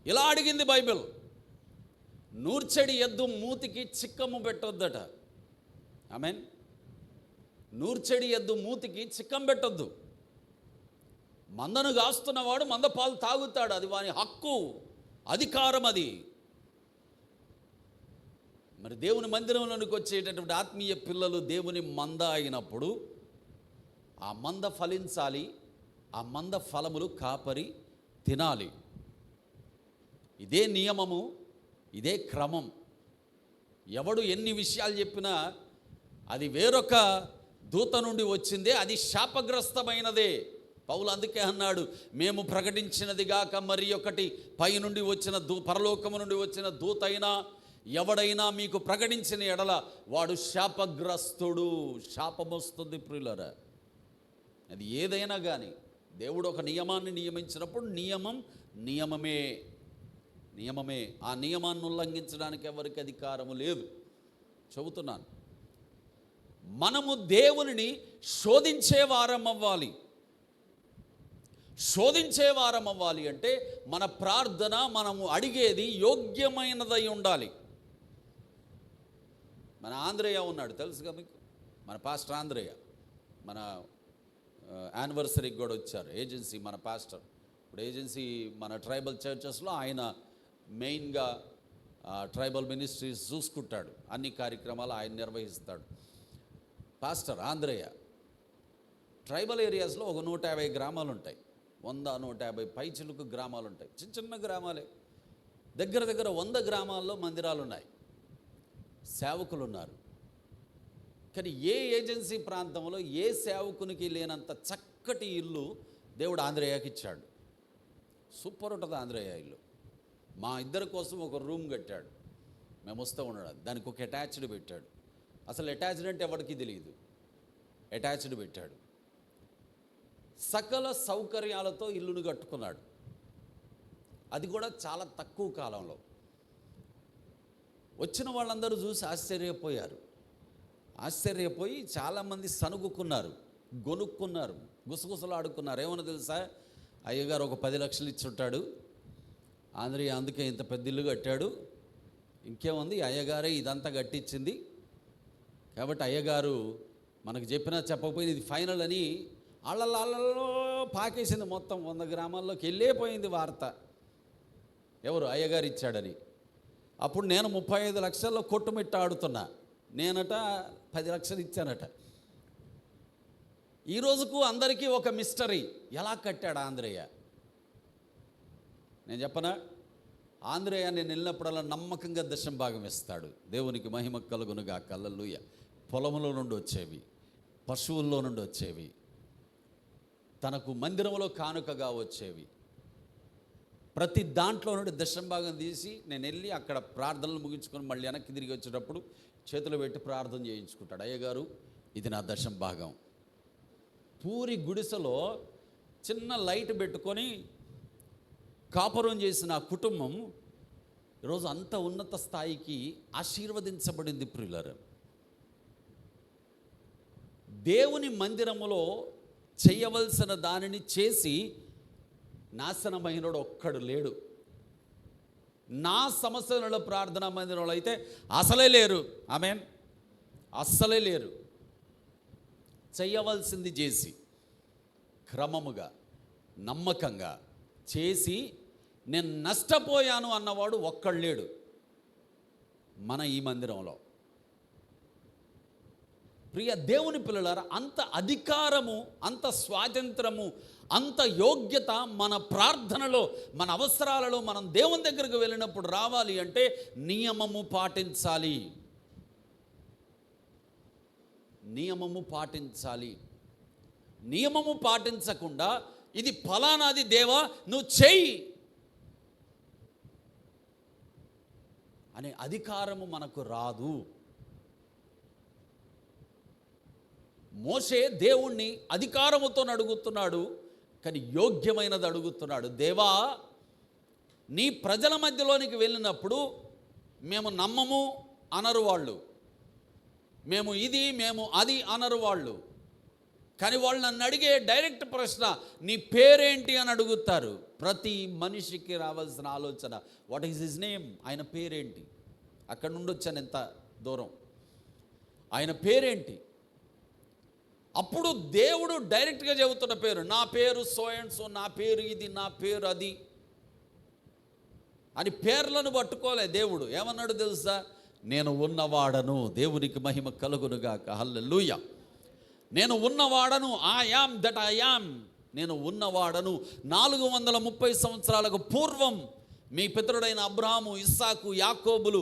ఇలా అడిగింది బైబిల్. నూర్చెడి ఎద్దు మూతికి చిక్కము పెట్టొద్దట. ఆమేన్. నూర్చెడి ఎద్దు మూతికి చిక్కం పెట్టొద్దు. మందను కాస్తున్నవాడు మంద పాలు తాగుతాడు, అది వాని హక్కు, అధికారం అది. మరి దేవుని మందిరంలోనికి వచ్చేటటువంటి ఆత్మీయ పిల్లలు దేవుని మంద అయినప్పుడు ఆ మంద ఫలించాలి, ఆ మంద ఫలములు కాపరి తినాలి. ఇదే నియమము, ఇదే క్రమం. ఎవడు ఎన్ని విషయాలు చెప్పినా అది వేరొక దూత నుండి వచ్చిందే, అది శాపగ్రస్తమైనదే. పౌలు అందుకే అన్నాడు, మేము ప్రకటించినది గాక మరి ఒకటి పై నుండి వచ్చిన పరలోకము నుండి వచ్చిన దూతైనా ఎవడైనా మీకు ప్రకటించిన ఎడల వాడు శాపగ్రస్తుడు. శాపం వస్తుంది ప్రియులారా. అది ఏదైనా కానీ దేవుడు ఒక నియమాన్ని నియమించినప్పుడు నియమమే. ఆ నియమాన్ని ఉల్లంఘించడానికి ఎవరికి అధికారము లేదు. చెబుతున్నాను, మనము దేవునిని శోధించే వారం అవ్వాలి అంటే మన ప్రార్థన, మనము అడిగేది యోగ్యమైనదై ఉండాలి. మన ఆంధ్రయ్య ఉన్నాడు, తెలుసుగా మీకు, మన పాస్టర్ ఆంధ్రయ్య. మన యానివర్సరీకి కూడా వచ్చారు ఏజెన్సీ, మన పాస్టర్. ఇప్పుడు ఏజెన్సీ మన ట్రైబల్ చర్చెస్లో ఆయన మెయిన్గా ట్రైబల్ మినిస్ట్రీస్ చూసుకుంటాడు, అన్ని కార్యక్రమాలు ఆయన నిర్వహిస్తాడు. పాస్టర్ ఆంధ్రయ్య ట్రైబల్ ఏరియాస్లో ఒక 150 గ్రామాలు ఉంటాయి, 100-150 పైచిలుకు గ్రామాలు ఉంటాయి. చిన్న గ్రామాలే. దగ్గర 100 గ్రామాల్లో మందిరాలు ఉన్నాయి, సేవకులు ఉన్నారు. కానీ ఏ ఏజెన్సీ ప్రాంతంలో ఏ సేవకునికి లేనంత చక్కటి ఇల్లు దేవుడు ఆంధ్రయ్యకి ఇచ్చాడు. సూపర్ ఉంటుంది ఆంధ్రయ్య ఇల్లు. మా ఇద్దరి కోసం ఒక రూమ్ కట్టాడు, మేము వస్తూ ఉండడం. దానికి ఒక అటాచ్డ్ పెట్టాడు. అసలు అటాచ్డ్ అంటే ఎవరికి తెలియదు, అటాచ్డ్ పెట్టాడు. సకల సౌకర్యాలతో ఇల్లును కట్టుకున్నాడు. అది కూడా చాలా తక్కువ కాలంలో. వచ్చిన వాళ్ళందరూ చూసి ఆశ్చర్యపోయి చాలామంది సనుగుకున్నారు, గొనుక్కున్నారు, గుసగుసలాడుకున్నారు. ఏమన్నా తెలుసా, అయ్యగారు ఒక 10 లక్షలు ఇచ్చుంటాడు, ఆంధ్రయ్య అందుకే ఇంత పెద్ద ఇల్లు కట్టాడు, ఇంకేముంది అయ్యగారే ఇదంతా కట్టించింది, కాబట్టి అయ్యగారు మనకు చెప్పినా చెప్పకపోయినా ఇది ఫైనల్ అని అళ్ళల్లో పాకేసింది. మొత్తం 100 గ్రామాల్లోకి వెళ్ళిపోయింది వార్త, ఎవరు అయ్యగారు ఇచ్చాడని. అప్పుడు నేను 35 లక్షల్లో కొట్టుమిట్ట ఆడుతున్నా, నేనట 10 లక్షలు ఇచ్చానట. ఈ రోజుకు అందరికీ ఒక మిస్టరీ, ఎలా కట్టాడు ఆంధ్రయ్య. నేను చెప్పనా, ఆంధ్రయ్య నేను వెళ్ళినప్పుడల్లా నమ్మకంగా దశం భాగం ఇస్తాడు. దేవునికి మహిమ కలుగునుగా. హల్లెలూయా. పొలంలో నుండి వచ్చేవి, పశువుల్లో నుండి వచ్చేవి, తనకు మందిరంలో కానుకగా వచ్చేవి, ప్రతి దాంట్లో నుండి దశం భాగం తీసి నేను వెళ్ళి అక్కడ ప్రార్థనలు ముగించుకొని మళ్ళీ వెనక్కి తిరిగి వచ్చేటప్పుడు చేతులు పెట్టి ప్రార్థన చేయించుకుంటాడు. అయ్యగారు ఇది నా దశం భాగం. పూరి గుడిసెలో చిన్న లైట్ పెట్టుకొని కాపురం చేసిన ఆ కుటుంబం ఈరోజు అంత ఉన్నత స్థాయికి ఆశీర్వదించబడింది. ప్రియులారా, దేవుని మందిరములో చేయవలసిన దానిని చేసి నాశనమైనడు ఒక్కడు లేడు. నా సమస్యల ప్రార్థనా మందిరంలో అయితే అసలే లేరు. ఆమేన్. అస్సలే లేరు. చేయవలసింది చేసి క్రమముగా నమ్మకంగా చేసి నేను నష్టపోయాను అన్నవాడు ఒక్కడు లేడు మన ఈ మందిరంలో. ప్రియ దేవుని పిల్లలారా, అంత అధికారము, అంత స్వాతంత్రము, అంత యోగ్యత మన ప్రార్థనలో, మన అవసరాలలో మనం దేవుని దగ్గరకు వెళ్ళినప్పుడు రావాలి అంటే నియమము పాటించాలి. నియమము పాటించకుండా ఇది ఫలానాది దేవా నువ్వు చెయ్యి అనే అధికారము మనకు రాదు. మోషే దేవుణ్ణి అధికారముతో అడుగుతున్నాడు, కానీ యోగ్యమైనది అడుగుతున్నాడు. దేవా, నీ ప్రజల మధ్యలోనికి వెళ్ళినప్పుడు మేము నమ్మము అనరు వాళ్ళు, మేము ఇది మేము అది అనరు వాళ్ళు. కానీ వాళ్ళు నన్ను అడిగే డైరెక్ట్ ప్రశ్న నీ పేరేంటి అని అడుగుతారు. ప్రతి మనిషికి రావాల్సిన ఆలోచన వాట్ ఈజ్ హిజ్ నేమ్, ఆయన పేరేంటి. అక్కడ నుండి వచ్చాను ఎంత దూరం, ఆయన పేరేంటి. అప్పుడు దేవుడు డైరెక్ట్గా చెబుతున్న పేరు, నా పేరు సో అండ్ సో, నా పేరు ఇది, నా పేరు అది అని పేర్లను పట్టుకోలే దేవుడు. ఏమన్నాడు తెలుసా, నేను ఉన్నవాడను. దేవునికి మహిమ కలుగునుగాక. హల్లెలూయా. నేను ఉన్నవాడను, I am that I am. నేను ఉన్నవాడను. 430 సంవత్సరాలకు పూర్వం మీ పితరుడైన అబ్రహాము, ఇస్సాకు, యాకోబులు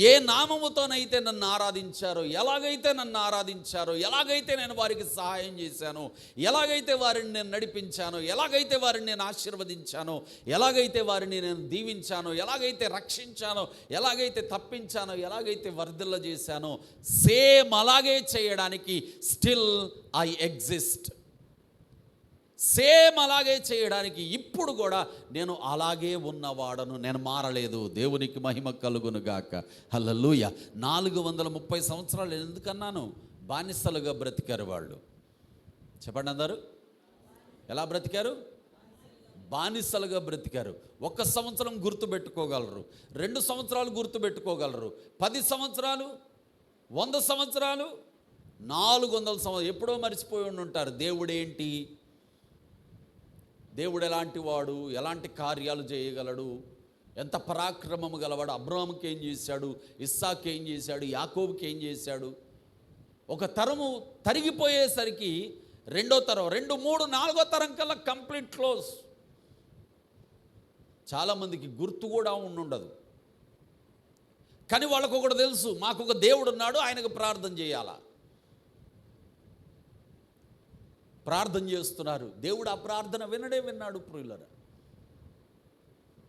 ఏ నామముతోనైతే నన్ను ఆరాధించారో, ఎలాగైతే నన్ను ఆరాధించారో, ఎలాగైతే నేను వారికి సహాయం చేశానో, ఎలాగైతే వారిని నేను నడిపించానో, ఎలాగైతే వారిని నేను ఆశీర్వదించానో, ఎలాగైతే వారిని నేను దీవించానో, ఎలాగైతే రక్షించానో, ఎలాగైతే తప్పించానో, ఎలాగైతే వర్ధిల్ల చేశానో, సేమ్ అలాగే చేయడానికి స్టిల్ ఐ ఎగ్జిస్ట్. సేమ్ అలాగే చేయడానికి ఇప్పుడు కూడా నేను అలాగే ఉన్నవాడను, నేను మారలేదు. దేవునికి మహిమ కలుగును గాక. హల్లెలూయా. 430 సంవత్సరాలు ఎందుకన్నాను? బానిసలుగా బ్రతికారు వాళ్ళు. చెప్పండి అందరూ, ఎలా బ్రతికారు? బానిసలుగా బ్రతికారు. 1 సంవత్సరం గుర్తుపెట్టుకోగలరు, 2 సంవత్సరాలు గుర్తుపెట్టుకోగలరు, 10 సంవత్సరాలు, 100 సంవత్సరాలు, 400 సంవత్సరాలు ఎప్పుడో మర్చిపోయి ఉంటారు. దేవుడేంటి, దేవుడు ఎలాంటి వాడు, ఎలాంటి కార్యాలు చేయగలడు, ఎంత పరాక్రమము గలవాడు, అబ్రాహాముకి ఏం చేశాడు, ఇస్సాకు ఏం చేశాడు, యాకోబుకి ఏం చేశాడు. ఒక తరము తరిగిపోయేసరికి రెండో తరం, 2, 3, 4వ తరం కల్లా కంప్లీట్ క్లోజ్. చాలామందికి గుర్తు కూడా ఉండదు. కానీ వాళ్ళకు ఒకటి తెలుసు, మాకు ఒక దేవుడు ఉన్నాడు, ఆయనకు ప్రార్థన చేయాలా. ప్రార్థన చేస్తున్నారు, దేవుడు ఆ ప్రార్థన విన్నాడు ప్రియులారా.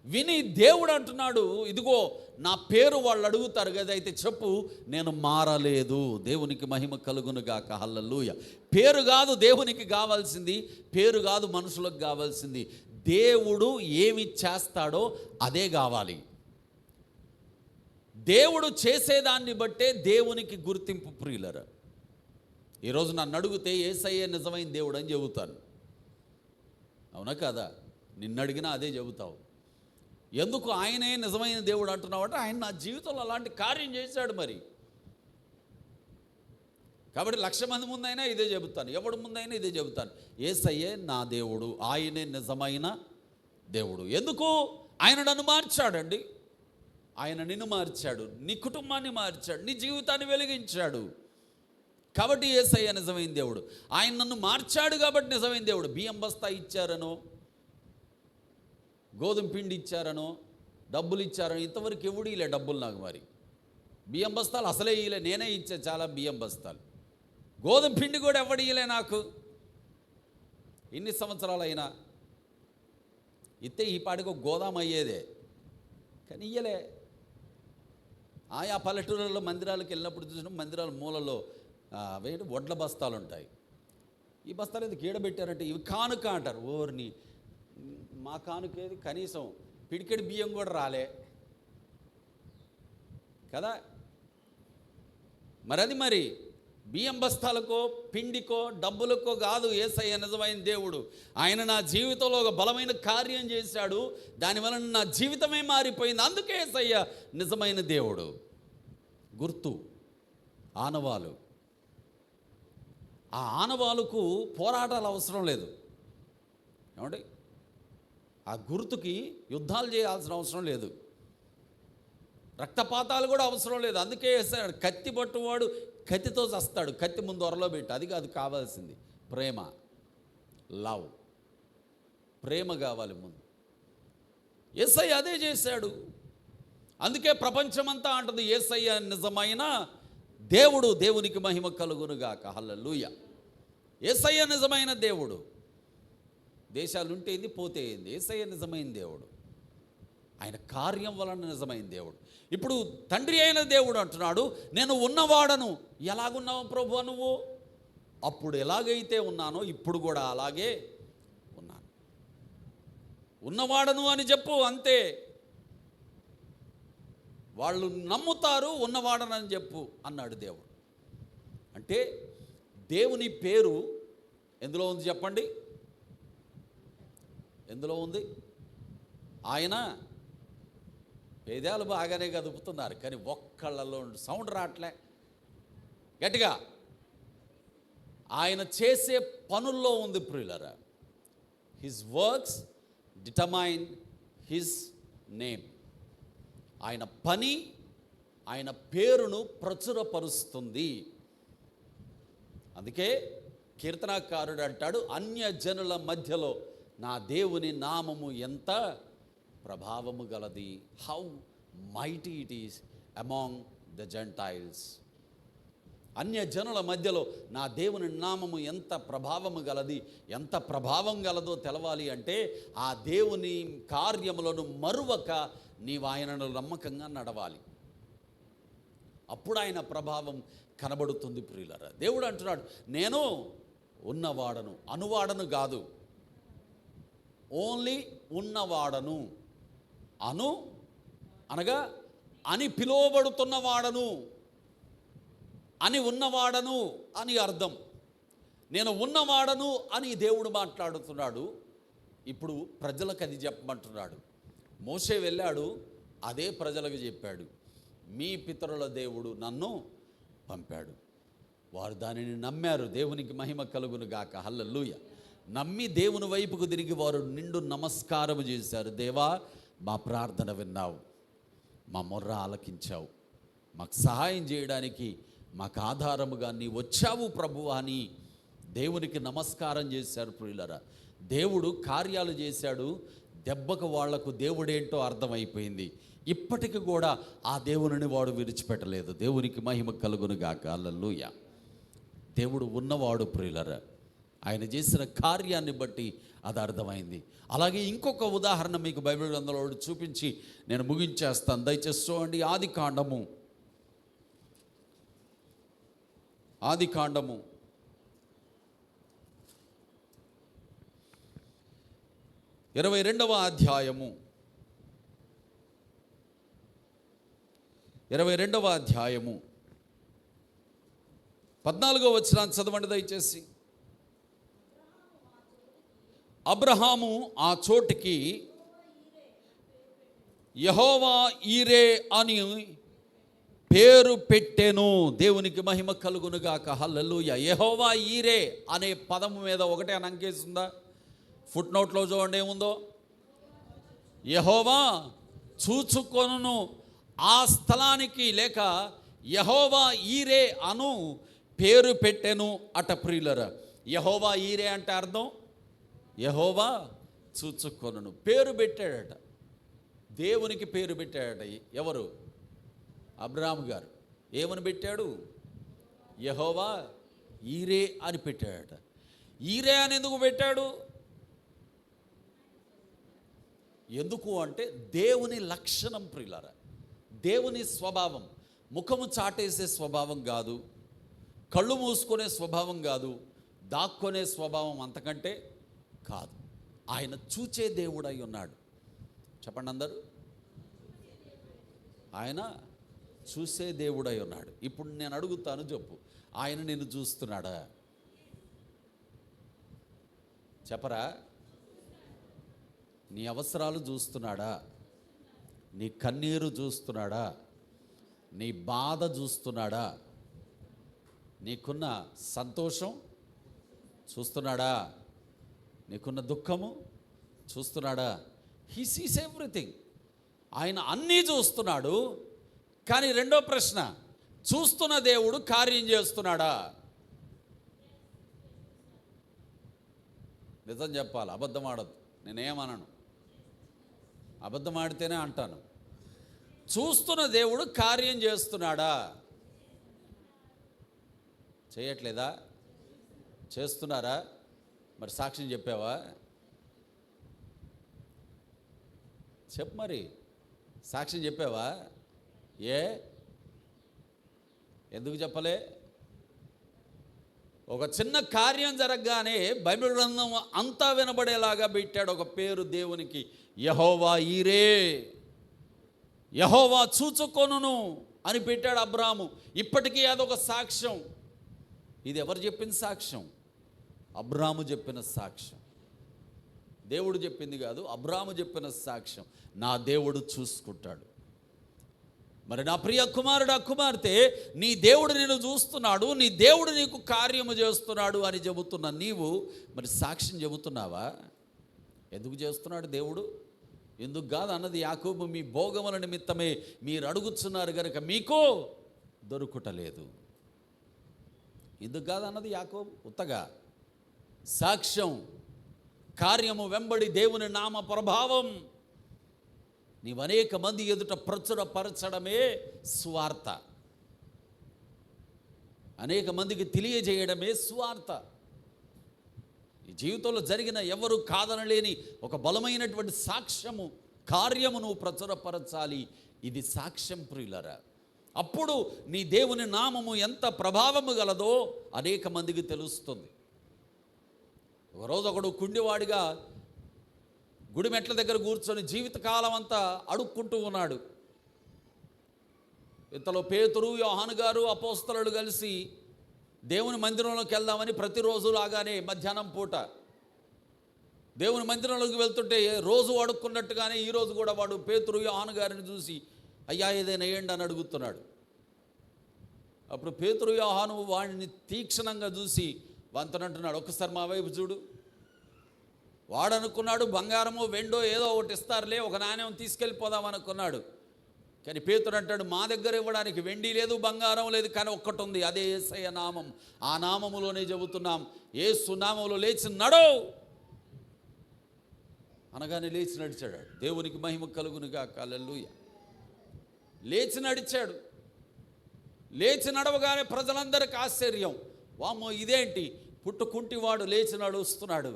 విని దేవుడు అంటున్నాడు, ఇదిగో నా పేరు వాళ్ళు అడుగుతారు కదా, అయితే చెప్పు నేను మారలేదు. దేవునికి మహిమ కలుగును గాక. హల్లెలూయా. పేరు కాదు దేవునికి కావాల్సింది, పేరు కాదు మనుషులకు కావాల్సింది. దేవుడు ఏమి చేస్తాడో అదే కావాలి. దేవుడు చేసేదాన్ని బట్టే దేవునికి గుర్తింపు ప్రియులారా. ఈరోజు నన్ను అడిగితే యేసయ్యే నిజమైన దేవుడు అని చెబుతాను. అవునా కదా? నిన్ను అడిగినా అదే చెబుతావు. ఎందుకు ఆయనే నిజమైన దేవుడు అంటున్నావు అంటే, ఆయన నా జీవితంలో అలాంటి కార్యం చేశాడు మరి. కాబట్టి 1,00,000 మంది ముందైనా ఇదే చెబుతాను, ఎవడి ముందైనా ఇదే చెబుతాను. యేసయ్యే నా దేవుడు, ఆయనే నిజమైన దేవుడు. ఎందుకు? ఆయన నన్ను మార్చాడండి. ఆయన నిన్ను మార్చాడు, నీ కుటుంబాన్ని మార్చాడు, నీ జీవితాన్ని వెలిగించాడు. కాబట్టి యేసయ్య నిజమైన దేవుడు. ఆయన నన్ను మార్చాడు కాబట్టి నిజమైన దేవుడు. బియ్యం బస్తా ఇచ్చారనో, గోధుమ పిండి ఇచ్చారనో, డబ్బులు ఇచ్చారనో ఇంతవరకు ఎవడు ఇలే డబ్బులు నాకు. మరి బియ్యం బస్తాలు అసలే ఇలే, నేనే ఇచ్చా చాలా బియ్యం బస్తాలు. గోధుమ పిండి కూడా ఎవడు ఇలే నాకు. ఇన్ని సంవత్సరాలైనా ఇస్తే ఈ పాటికి ఒక గోదాం అయ్యేదే, కానీ ఇయ్యలే. ఆయా పల్లెటూరులో మందిరాలకు వెళ్ళినప్పుడు చూసిన మందిరాల మూలలో వేడి వడ్ల బస్తాలు ఉంటాయి. ఈ బస్తాలు ఎందుకు ఈడబెట్టారంటే ఇవి కానుక అంటారు. ఓర్ని మా కానుకేది, కనీసం పిడికెడి బియ్యం కూడా రాలే కదా. మరి బియ్యం బస్తాలకో, పిండికో, డబ్బులకో కాదు యేసయ్య నిజమైన దేవుడు. ఆయన నా జీవితంలో ఒక బలమైన కార్యం చేశాడు, దానివల్ల నా జీవితమే మారిపోయింది. అందుకే యేసయ్య నిజమైన దేవుడు. గుర్తు, ఆనవాలు. ఆ ఆనవాలుకు పోరాటాలు అవసరం లేదు. ఏమండి? ఆ గుర్తుకి యుద్ధాలు చేయాల్సిన అవసరం లేదు, రక్తపాతాలు కూడా అవసరం లేదు. అందుకే వేస్తాడు, కత్తి పట్టువాడు కత్తితో చస్తాడు, కత్తి ముందు ఒరలో పెట్టి. అది కాదు కావాల్సింది, ప్రేమ, లవ్. ప్రేమ కావాలి ముందు. యేసయ్య అదే చేశాడు. అందుకే ప్రపంచమంతా అంటుంది యేసయ్య నిజమైన దేవుడు. దేవునికి మహిమ కలుగునుగాక. హల్లెలూయా. యేసయ్య నిజమైన దేవుడు. దేశాలు ఉంటేంది, పోతే ఏంది, యేసయ్య నిజమైన దేవుడు. ఆయన కార్యం వలన నిజమైన దేవుడు. ఇప్పుడు తండ్రి అయిన దేవుడు అంటున్నాడు, నేను ఉన్నవాడను. ఎలాగున్నావు ప్రభువా నువ్వు? అప్పుడు ఎలాగైతే ఉన్నానో ఇప్పుడు కూడా అలాగే ఉన్నాను. ఉన్నవాడను అని చెప్పు, అంతే. వాళ్ళు నమ్ముతారు, ఉన్నవాడనని చెప్పు అన్నాడు దేవుడు. అంటే దేవుని పేరు ఎందులో ఉంది చెప్పండి? ఎందులో ఉంది? ఆయన వేదాలు బాగానే కదుపుతున్నారు, కానీ ఒక్కళ్ళలో సౌండ్ రావట్లే గట్టిగా. ఆయన చేసే పనుల్లో ఉంది ప్రియులారా. His works determine his name. ఆయన పని ఆయన పేరును ప్రచురపరుస్తుంది. అందుకే కీర్తనాకారుడు అంటాడు, అన్యజనుల మధ్యలో నా దేవుని నామము ఎంత ప్రభావము గలది. How mighty it is among the Gentiles. అన్యజనుల మధ్యలో నా దేవుని నామము ఎంత ప్రభావము గలది, ఎంత ప్రభావం గలదో తెలవాలి అంటే ఆ దేవుని కార్యములను మరువక నీవు ఆయనను నమ్మకంగా నడవాలి. అప్పుడు ఆయన ప్రభావం కనబడుతుంది ప్రియులారా. దేవుడు అంటున్నాడు, నేను ఉన్నవాడను, అనువాడను కాదు. ఓన్లీ ఉన్నవాడను, అనగా అని పిలువబడుతున్నవాడను, అని ఉన్నవాడను అని అర్థం. నేను ఉన్నవాడను అని దేవుడు మాట్లాడుతున్నాడు. ఇప్పుడు ప్రజలకు అది చెప్పమంటున్నాడు. మోషే వెళ్ళాడు, అదే ప్రజలకు చెప్పాడు, మీ పితరుల దేవుడు నన్ను పంపాడు. వారు దానిని నమ్మారు. దేవునికి మహిమ కలుగును గాక. హల్లెలూయా. నమ్మి దేవుని వైపుకు తిరిగి వారు నిండు నమస్కారం చేశారు. దేవా, మా ప్రార్థన విన్నావు, మా మొర్ర ఆలకించావు, మాకు సహాయం చేయడానికి మాకు ఆధారముగా నీ వచ్చావు ప్రభువా అని దేవునికి నమస్కారం చేశారు. ప్రియులరా, దేవుడు కార్యాలు చేశాడు. దెబ్బకు వాళ్లకు దేవుడేంటో అర్థమైపోయింది. ఇప్పటికి కూడా ఆ దేవునిని వాడు విడిచిపెట్టలేదు. దేవునికి మహిమ కలుగును గాక. హల్లెలూయా. దేవుడు ఉన్నవాడు ప్రియులరా. ఆయన చేసిన కార్యాన్ని బట్టి అది అర్థమైంది. అలాగే ఇంకొక ఉదాహరణ మీకు బైబిల్ గ్రంథంలో చూపించి నేను ముగించేస్తాను. దయచేసి చూడండి. ఆదికాండము 22వ అధ్యాయము 14వ వచనాన్ని చదవండి దయచేసి. అబ్రహాము ఆ చోటికి యెహోవా ఈరే అని పేరు పెట్టెను. దేవునికి మహిమ కలుగునుగాక. హల్లెలూయా. యెహోవా ఈరే అనే పదము మీద ఒకటే అని అంకేసిందా? ఫుట్ నోట్లో చూడండి ఏముందో. యెహోవా చూచుకొనును. ఆ స్థలానికి లేక యెహోవా ఈరే అను పేరు పెట్టెను అట ప్రియులరా. యెహోవా ఈరే అంటే అర్థం యెహోవా చూచుకొనును. పేరు పెట్టాడట, దేవునికి పేరు పెట్టాడట. ఎవరు? అబ్రాహాము గారు. ఏమని పెట్టాడు? యెహోవా ఈరే అని పెట్టాడట. ఈరే అని ఎందుకు పెట్టాడు? ఎందుకు అంటే దేవుని లక్షణం ప్రియులారా, దేవుని స్వభావం. ముఖము చాటేసే స్వభావం కాదు, కళ్ళు మూసుకునే స్వభావం కాదు, దాక్కునే స్వభావం అంతకంటే కాదు. ఆయన చూచే దేవుడై ఉన్నాడు. చెప్పండి అందరూ. ఆయన చూసే దేవుడై ఉన్నాడు. ఇప్పుడు నేను అడుగుతాను, చెప్పు, ఆయన నిన్ను చూస్తున్నాడా? చెప్పరా? నీ అవసరాలు చూస్తున్నాడా? నీ కన్నీరు చూస్తున్నాడా? నీ బాధ చూస్తున్నాడా? నీకున్న సంతోషం చూస్తున్నాడా? నీకున్న దుఃఖము చూస్తున్నాడా? He sees everything. ఆయన అన్నీ చూస్తున్నాడు. కానీ రెండో ప్రశ్న, చూస్తున్న దేవుడు కార్యం చేస్తున్నాడా? నిజం చెప్పాలి, అబద్ధం ఆడద్దు. నేనేమనను, అబద్ధం ఆడితేనే అంటాను. చూస్తున్న దేవుడు కార్యం చేస్తున్నాడా? చేయట్లేదా? చేస్తున్నారా? మరి సాక్ష్యం చెప్పావా? చెప్పు మరి, సాక్ష్యం చెప్పావా? ఎందుకు చెప్పలే? ఒక చిన్న కార్యం జరగగానే బైబిల్ గ్రంథం అంతా వినబడేలాగా పెట్టాడు ఒక పేరు దేవునికి. యెహోవా ఈరే, యెహోవా చూచుకొనును అని పెట్టాడు అబ్రాహాము. ఇప్పటికీ అదొక సాక్ష్యం. ఇది ఎవరు చెప్పిన సాక్ష్యం? అబ్రాహాము చెప్పిన సాక్ష్యం. దేవుడు చెప్పింది కాదు, అబ్రాహాము చెప్పిన సాక్ష్యం. నా దేవుడు చూసుకుంటాడు. మరి నా ప్రియ కుమారుడు, కుమార్తె, నీ దేవుడు నిన్ను చూస్తున్నాడు, నీ దేవుడు నీకు కార్యము చేస్తున్నాడు అని చెబుతున్నా నీవు మరి సాక్ష్యం చెబుతున్నావా? ఎందుకు చేస్తున్నాడు దేవుడు? ఎందుకు కాదు అన్నది యాకోబు. మీ భోగముల నిమిత్తమే మీరు అడుగుతున్నారు కనుక మీకు దొరుకుటలేదు. ఎందుకు కాదు అన్నది యాకోబు. ఉత్తగా సాక్ష్యం, కార్యము వెంబడి దేవుని నామ ప్రభావం నీవు అనేక మంది ఎదుట ప్రచురపరచడమే స్వార్థ. అనేక మందికి తెలియజేయడమే స్వార్థ. ఈ జీవితంలో జరిగిన ఎవరు కాదనలేని ఒక బలమైనటువంటి సాక్ష్యము, కార్యము నువ్వు ప్రచురపరచాలి. ఇది సాక్ష్యం ప్రియులరా. అప్పుడు నీ దేవుని నామము ఎంత ప్రభావము గలదో అనేక మందికి తెలుస్తుంది. ఒకరోజు ఒకడు కుండివాడిగా గుడి మెట్ల దగ్గర కూర్చొని జీవితకాలం అంతా అడుక్కుంటూ ఉన్నాడు. ఇంతలో పేతురు, యోహాను గారు, అపోస్తలులు కలిసి దేవుని మందిరంలోకి వెళ్దామని ప్రతిరోజు లాగానే మధ్యాహ్నం పూట దేవుని మందిరంలోకి వెళ్తుంటే రోజు అడుక్కున్నట్టుగానే ఈరోజు కూడా వాడు పేతురు, యోహాను గారిని చూసి అయ్యా ఏదైనా వేయండి అని అడుగుతున్నాడు. అప్పుడు పేతురు, యోహాను వాడిని తీక్షణంగా చూసి వంతనంటున్నాడు, ఒక్కసారి మా వైపు చూడు. వాడు అనుకున్నాడు బంగారమో వెండో ఏదో ఒకటి ఇస్తారులే, ఒక నాణ్యం తీసుకెళ్ళిపోదాం అనుకున్నాడు. కానీ పేతురు అంటాడు, మా దగ్గర ఇవ్వడానికి వెండి లేదు, బంగారం లేదు, కానీ ఒక్కటి ఉంది, అదే యేసయ్య నామం. ఆ నామములోనే చెబుతున్నాం, యేసు నామములో లేచి నడో అనగానే లేచి నడిచాడు. దేవునికి మహిమ కలుగునుగాక, హల్లెలూయా. లేచి నడిచాడు. లేచి నడవగానే ప్రజలందరికీ ఆశ్చర్యం. వామ్మో ఇదేంటి, పుట్టుకుంటివాడు లేచి నడుస్తున్నాడు,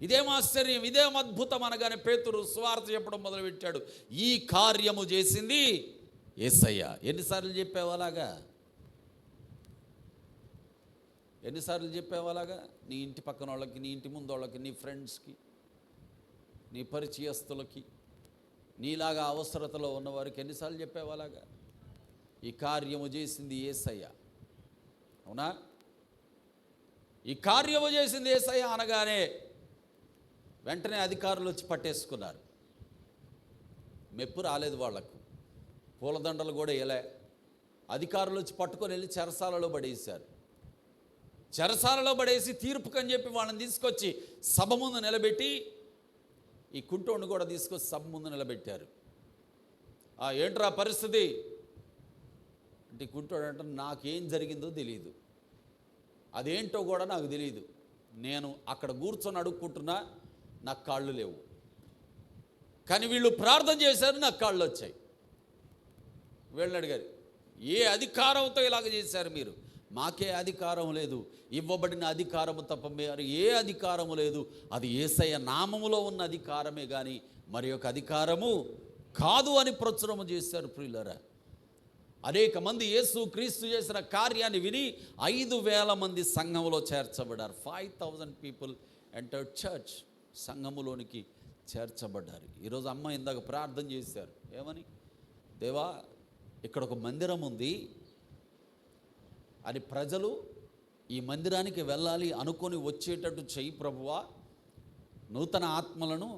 ఇదేం ఆశ్చర్యం, ఇదేం అద్భుతం అనగానే పేతురు సువార్త చెప్పడం మొదలుపెట్టాడు. ఈ కార్యము చేసింది యేసయ్య. ఎన్నిసార్లు చెప్పావలాగా? ఎన్నిసార్లు చెప్పావలాగా? నీ ఇంటి పక్కన వాళ్ళకి, నీ ఇంటి ముందు వాళ్ళకి, నీ ఫ్రెండ్స్కి, నీ పరిచయస్తులకి, నీలాగా అవసరతలో ఉన్నవారికి ఎన్నిసార్లు చెప్పావలాగా? ఈ కార్యము చేసింది యేసయ్య. అవునా? ఈ కార్యము చేసింది యేసయ్య అనగానే వెంటనే అధికారులు వచ్చి పట్టేసుకున్నారు. మెప్పు రాలేదు వాళ్లకు, పూలదండలు కూడా వేయలే. అధికారులు వచ్చి పట్టుకొని వెళ్ళి చెరసాలలో పడేశారు. చెరసాలలో పడేసి తీర్పుకని చెప్పి వాళ్ళని తీసుకొచ్చి సభ ముందు నిలబెట్టి, ఈ కుంటోడిని కూడా తీసుకొచ్చి సభ ముందు నిలబెట్టారు. ఏంట్రా పరిస్థితి అంటే, కుంటోడు అంటే నాకేం జరిగిందో తెలియదు, అదేంటో కూడా నాకు తెలియదు, నేను అక్కడ కూర్చొని అడుక్కుంటున్నా, నాకు కాళ్ళు లేవు, కానీ వీళ్ళు ప్రార్థన చేశారు, నాకు కాళ్ళు వచ్చాయి. వీళ్ళని అడిగారు, ఏ అధికారంతో ఇలాగ చేశారు మీరు? మాకే అధికారం లేదు, ఇవ్వబడిన అధికారము తప్ప మరి ఏ అధికారము లేదు, అది యేసయ్య నామములో ఉన్న అధికారమే కానీ మరి యొక్క అధికారము కాదు అని ప్రచురము చేశారు. ప్రియులారా, అనేక మంది యేసు క్రీస్తు చేసిన కార్యాన్ని విని 5,000 మంది సంఘములో చేర్చబడ్డారు. 5,000 పీపుల్ ఎంటర్డ్ చర్చ్. సంఘములోనికి చేర్చబడ్డారు. ఈరోజు అమ్మ ఇందాక ప్రార్థన చేశారు, ఏమని? దేవా, ఇక్కడ ఒక మందిరం ఉంది అని ప్రజలు ఈ మందిరానికి వెళ్ళాలి అనుకొని వచ్చేటట్టు చెయ్యి ప్రభువా, నూతన ఆత్మలను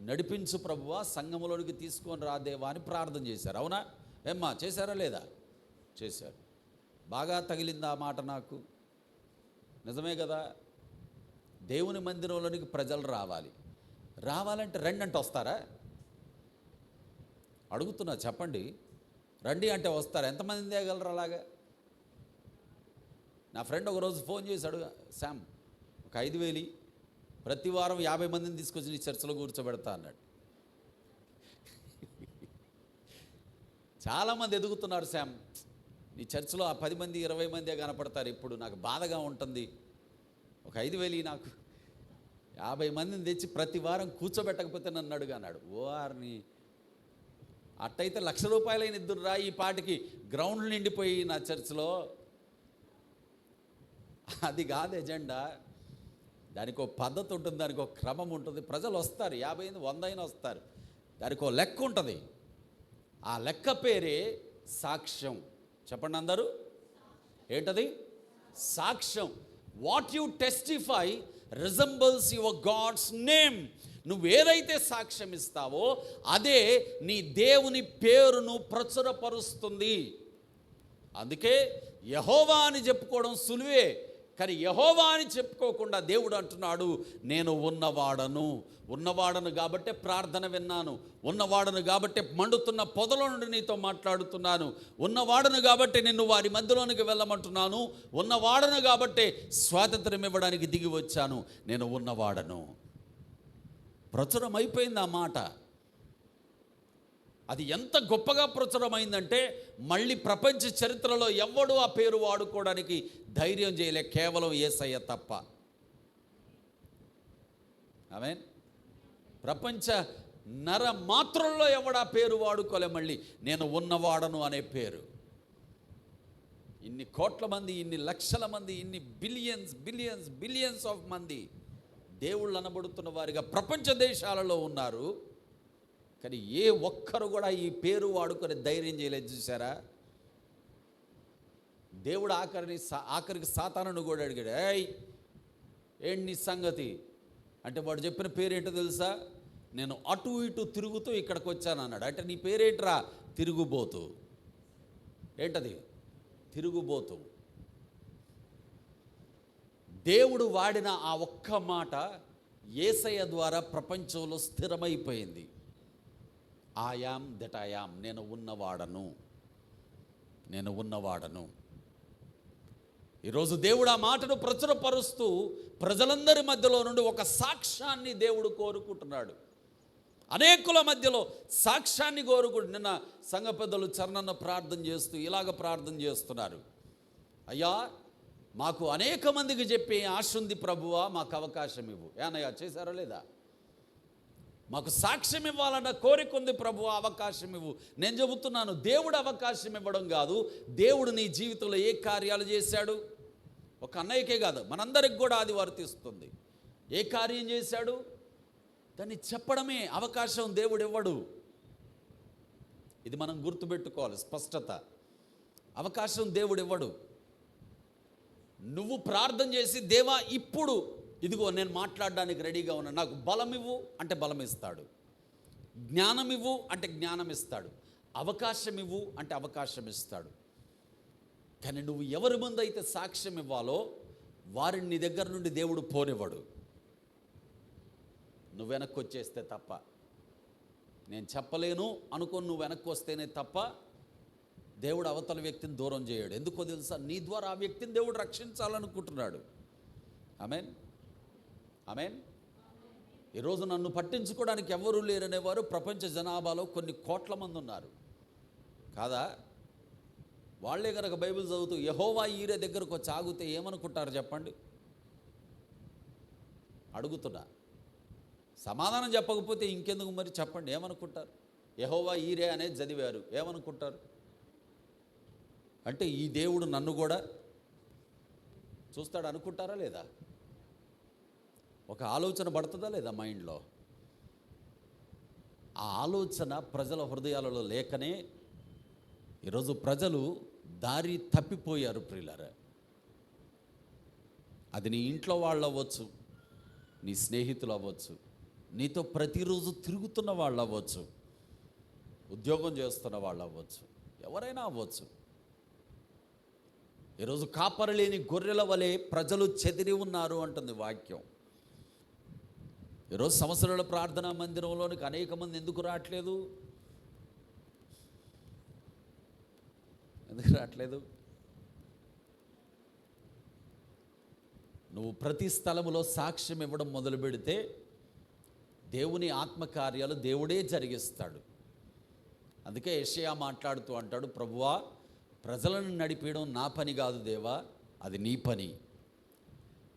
నడిపించు ప్రభువా, సంఘములోనికి తీసుకొని రా దేవా అని ప్రార్థన చేశారు. అవునా ఏమ్మా? చేశారా లేదా? చేశారు. బాగా తగిలింది ఆ మాట నాకు. నిజమే కదా. దేవుని మందిరంలోనికి ప్రజలు రావాలంటే రండి అంటే వస్తారా? అడుగుతున్నా, చెప్పండి. రండి అంటే వస్తారా? ఎంతమంది తేగలరు అలాగా? నా ఫ్రెండ్ ఒకరోజు ఫోన్ చేశాడు, శామ్ ఒక 5,000 ప్రతి వారం 50 మందిని తీసుకొచ్చి నీ చర్చలో కూర్చోబెడతా అన్నాడు. చాలామంది ఎదుగుతున్నారు, శామ్ నీ చర్చిలో ఆ 10 మంది 20 మందే కనపడతారు, ఇప్పుడు నాకు బాధగా ఉంటుంది, ఒక 5,000 నాకు 50 మందిని తెచ్చి ప్రతి వారం కూర్చోబెట్టకపోతే నన్ను అడుగు అన్నాడు. ఓఆర్ని అట్టయితే ₹1,00,000 ఇద్దరు రా, ఈ పాటికి గ్రౌండ్లు నిండిపోయి నా చర్చిలో. అది కాదు ఎజెండా. దానికి ఒక పద్ధతి ఉంటుంది, దానికి ఒక క్రమం ఉంటుంది. ప్రజలు వస్తారు, 50 100 వస్తారు, దానికి ఒక లెక్క ఉంటుంది. ఆ లెక్క పేరే సాక్ష్యం. చెప్పండి అందరూ, ఏంటది? సాక్ష్యం. What you testify resembles your God's name. నువ్వేదైతే సాక్ష్యం ఇస్తావో అదే నీ దేవుని పేరును ప్రచురపరుస్తుంది. అందుకే యెహోవా అని చెప్పుకోవడం సులువే, కానీ యెహోవా అని చెప్పుకోకుండా దేవుడు అంటున్నాడు, నేను ఉన్నవాడను కాబట్టే ప్రార్థన విన్నాను, ఉన్నవాడను కాబట్టే మండుతున్న పొదల నుండి నీతో మాట్లాడుతున్నాను, ఉన్నవాడను కాబట్టే నిన్ను వారి మధ్యలోనికి వెళ్ళమంటున్నాను, ఉన్నవాడను కాబట్టే స్వాతంత్రం ఇవ్వడానికి దిగి వచ్చాను, నేను ఉన్నవాడను. ప్రచురమైపోయింది ఆ మాట. అది ఎంత గొప్పగా ప్రచురమైందంటే మళ్ళీ ప్రపంచ చరిత్రలో ఎవ్వడూ ఆ పేరు వాడుకోవడానికి ధైర్యం చేయలే, కేవలం యేసయ్య తప్ప. ఆమేన్. ప్రపంచ నర మాత్రంలో ఎవడా పేరు వాడుకోలే మళ్ళీ నేను ఉన్నవాడను అనే పేరు. ఇన్ని కోట్ల మంది, ఇన్ని లక్షల మంది, ఇన్ని బిలియన్స్ ఆఫ్ మంది దేవుళ్ళు అనబడుతున్న వారిగా ప్రపంచ దేశాలలో ఉన్నారు. కానీ ఏ ఒక్కరు కూడా ఈ పేరు వాడుకొని ధైర్యం చేయలేదు. చూసారా? దేవుడు ఆఖరికి సాతానును కూడా అడిగాడు, ఏయ్ ఏంటి నీ సంగతి అంటే, వాడు చెప్పిన పేరేంటో తెలుసా? నేను అటు ఇటు తిరుగుతూ ఇక్కడికి వచ్చాను అన్నాడు. అంటే నీ పేరేంట్రా? తిరుగుబోతు. ఏంటది? తిరుగుబోతు. దేవుడు వాడిన ఆ ఒక్క మాట యేసయ్య ద్వారా ప్రపంచంలో స్థిరమైపోయింది. I am that I am. నేను ఉన్నవాడను. ఈరోజు దేవుడు ఆ మాటను ప్రచురపరుస్తూ ప్రజలందరి మధ్యలో నుండి ఒక సాక్ష్యాన్ని దేవుడు కోరుకుంటున్నాడు. అనేకుల మధ్యలో సాక్ష్యాన్ని కోరుకుంటు. నిన్న సంఘ పెద్దలు చరణన్న ప్రార్థన చేస్తూ ఇలాగ ప్రార్థన చేస్తున్నారు, అయ్యా మాకు అనేక మందికి చెప్పే ఆశ ఉంది ప్రభువా, మాకు అవకాశం ఇవ్వు. ఏనయ్యా చేశారో లేదా? మాకు సాక్ష్యం ఇవ్వాలన్న కోరిక ఉంది ప్రభువా, అవకాశం ఇవ్వు. నేను చెబుతున్నాను, దేవుడు అవకాశం ఇవ్వడం కాదు, దేవుడు నీ జీవితంలో ఏ కార్యాలు చేశాడు? ఒక అన్నయ్యకే కాదు, మనందరికి కూడా అది వర్తిస్తుంది. ఏ కార్యం చేశాడు దాన్ని చెప్పడమే అవకాశం దేవుడు ఇవ్వడు. ఇది మనం గుర్తుపెట్టుకోవాలి. స్పష్టత. అవకాశం దేవుడు ఇవ్వడు. నువ్వు ప్రార్థన చేసి, దేవా ఇప్పుడు ఇదిగో నేను మాట్లాడడానికి రెడీగా ఉన్నా, నాకు బలం ఇవ్వు అంటే బలం ఇస్తాడు, జ్ఞానం ఇవ్వు అంటే జ్ఞానం ఇస్తాడు, అవకాశం ఇవ్వు అంటే అవకాశం ఇస్తాడు. కానీ నువ్వు ఎవరి ముందు అయితే సాక్ష్యం ఇవ్వాలో వారిని నీ దగ్గర నుండి దేవుడు పోనివ్వడు. నువ్వు వెనక్కి వచ్చేస్తే తప్ప, నేను చెప్పలేను అనుకొని నువ్వు వెనక్కి వస్తేనే తప్ప దేవుడు అవతల వ్యక్తిని దూరం చేయడు. ఎందుకో తెలుసా? నీ ద్వారా ఆ వ్యక్తిని దేవుడు రక్షించాలనుకుంటున్నాడు. ఆమేన్, ఆమేన్. ఈరోజు నన్ను పట్టించుకోవడానికి ఎవరూ లేరనేవారు ప్రపంచ జనాభాలో కొన్ని కోట్ల మంది ఉన్నారు కాదా? వాళ్ళే కనుక బైబిల్ చదువుతూ యెహోవా ఈరే దగ్గరకు వచ్చి ఆగితే ఏమనుకుంటారు చెప్పండి? అడుగుతున్నా. సమాధానం చెప్పకపోతే ఇంకెందుకు మరి చెప్పండి, ఏమనుకుంటారు? యెహోవా ఈరే అనేది చదివారు, ఏమనుకుంటారు? అంటే ఈ దేవుడు నన్ను కూడా చూస్తాడు అనుకుంటారా లేదా? ఒక ఆలోచన పడుతుందా లేదా మైండ్లో? ఆ ఆలోచన ప్రజల హృదయాలలో లేకనే ఈరోజు ప్రజలు దారి తప్పిపోయారు ప్రియులారా. అది నీ ఇంట్లో వాళ్ళు అవ్వచ్చు, నీ స్నేహితులు అవ్వచ్చు, నీతో ప్రతిరోజు తిరుగుతున్న వాళ్ళు అవ్వచ్చు, ఉద్యోగం చేస్తున్న వాళ్ళు అవ్వచ్చు, ఎవరైనా అవ్వచ్చు. ఈరోజు కాపరి లేని గొర్రెల వలె ప్రజలు చెదిరి ఉన్నారు అంటుంది వాక్యం. ఈరోజు సంవత్సరాల ప్రార్థనా మందిరంలోనికి అనేక మంది ఎందుకు రావట్లేదు? ఎందుకు రావట్లేదు? నువ్వు ప్రతి స్థలములో సాక్ష్యం ఇవ్వడం మొదలు పెడితే దేవుని ఆత్మకార్యాలు దేవుడే జరిగిస్తాడు. అందుకే యెషయా మాట్లాడుతూ అంటాడు, ప్రభువా ప్రజలను నడిపేయడం నా పని కాదు దేవా, అది నీ పని.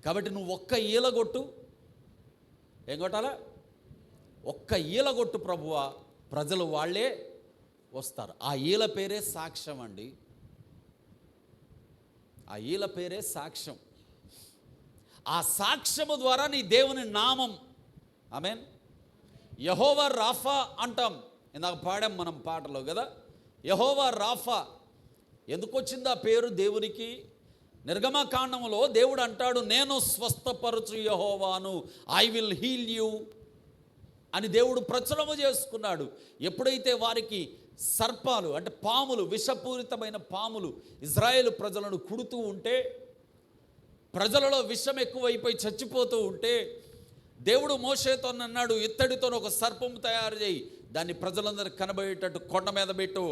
కాబట్టి నువ్వు ఒక్క ఈలగొట్టు. ఏం కొట్టాలా? ఒక్క ఈలగొట్టు ప్రభువా, ప్రజలు వాళ్ళే వస్తారు. ఆ ఈల పేరే సాక్ష్యం అండి. ఆ ఈల పేరే సాక్ష్యం. ఆ సాక్ష్యము ద్వారా నీ దేవుని నామం, ఆమేన్, యెహోవా రాఫా అంటాం. ఇందాక పాడాం మనం పాటలో కదా, యెహోవా రాఫా. ఎందుకు వచ్చింది ఆ పేరు దేవునికి? నిర్గమకాండములో దేవుడు అంటాడు, నేను స్వస్థపరచు యెహోవాను, ఐ విల్ హీల్ యూ అని దేవుడు ప్రచురము చేసుకున్నాడు. ఎప్పుడైతే వారికి సర్పాలు అంటే పాములు, విషపూరితమైన పాములు ఇజ్రాయేలు ప్రజలను కుడుతూ ఉంటే, ప్రజలలో విషం ఎక్కువైపోయి చచ్చిపోతూ ఉంటే, దేవుడు మోషేతో అన్నాడు, ఇత్తడితో ఒక సర్పం తయారు చేయి, దాన్ని ప్రజలందరూ కనబడేటట్టు కొండ మీద పెట్టు,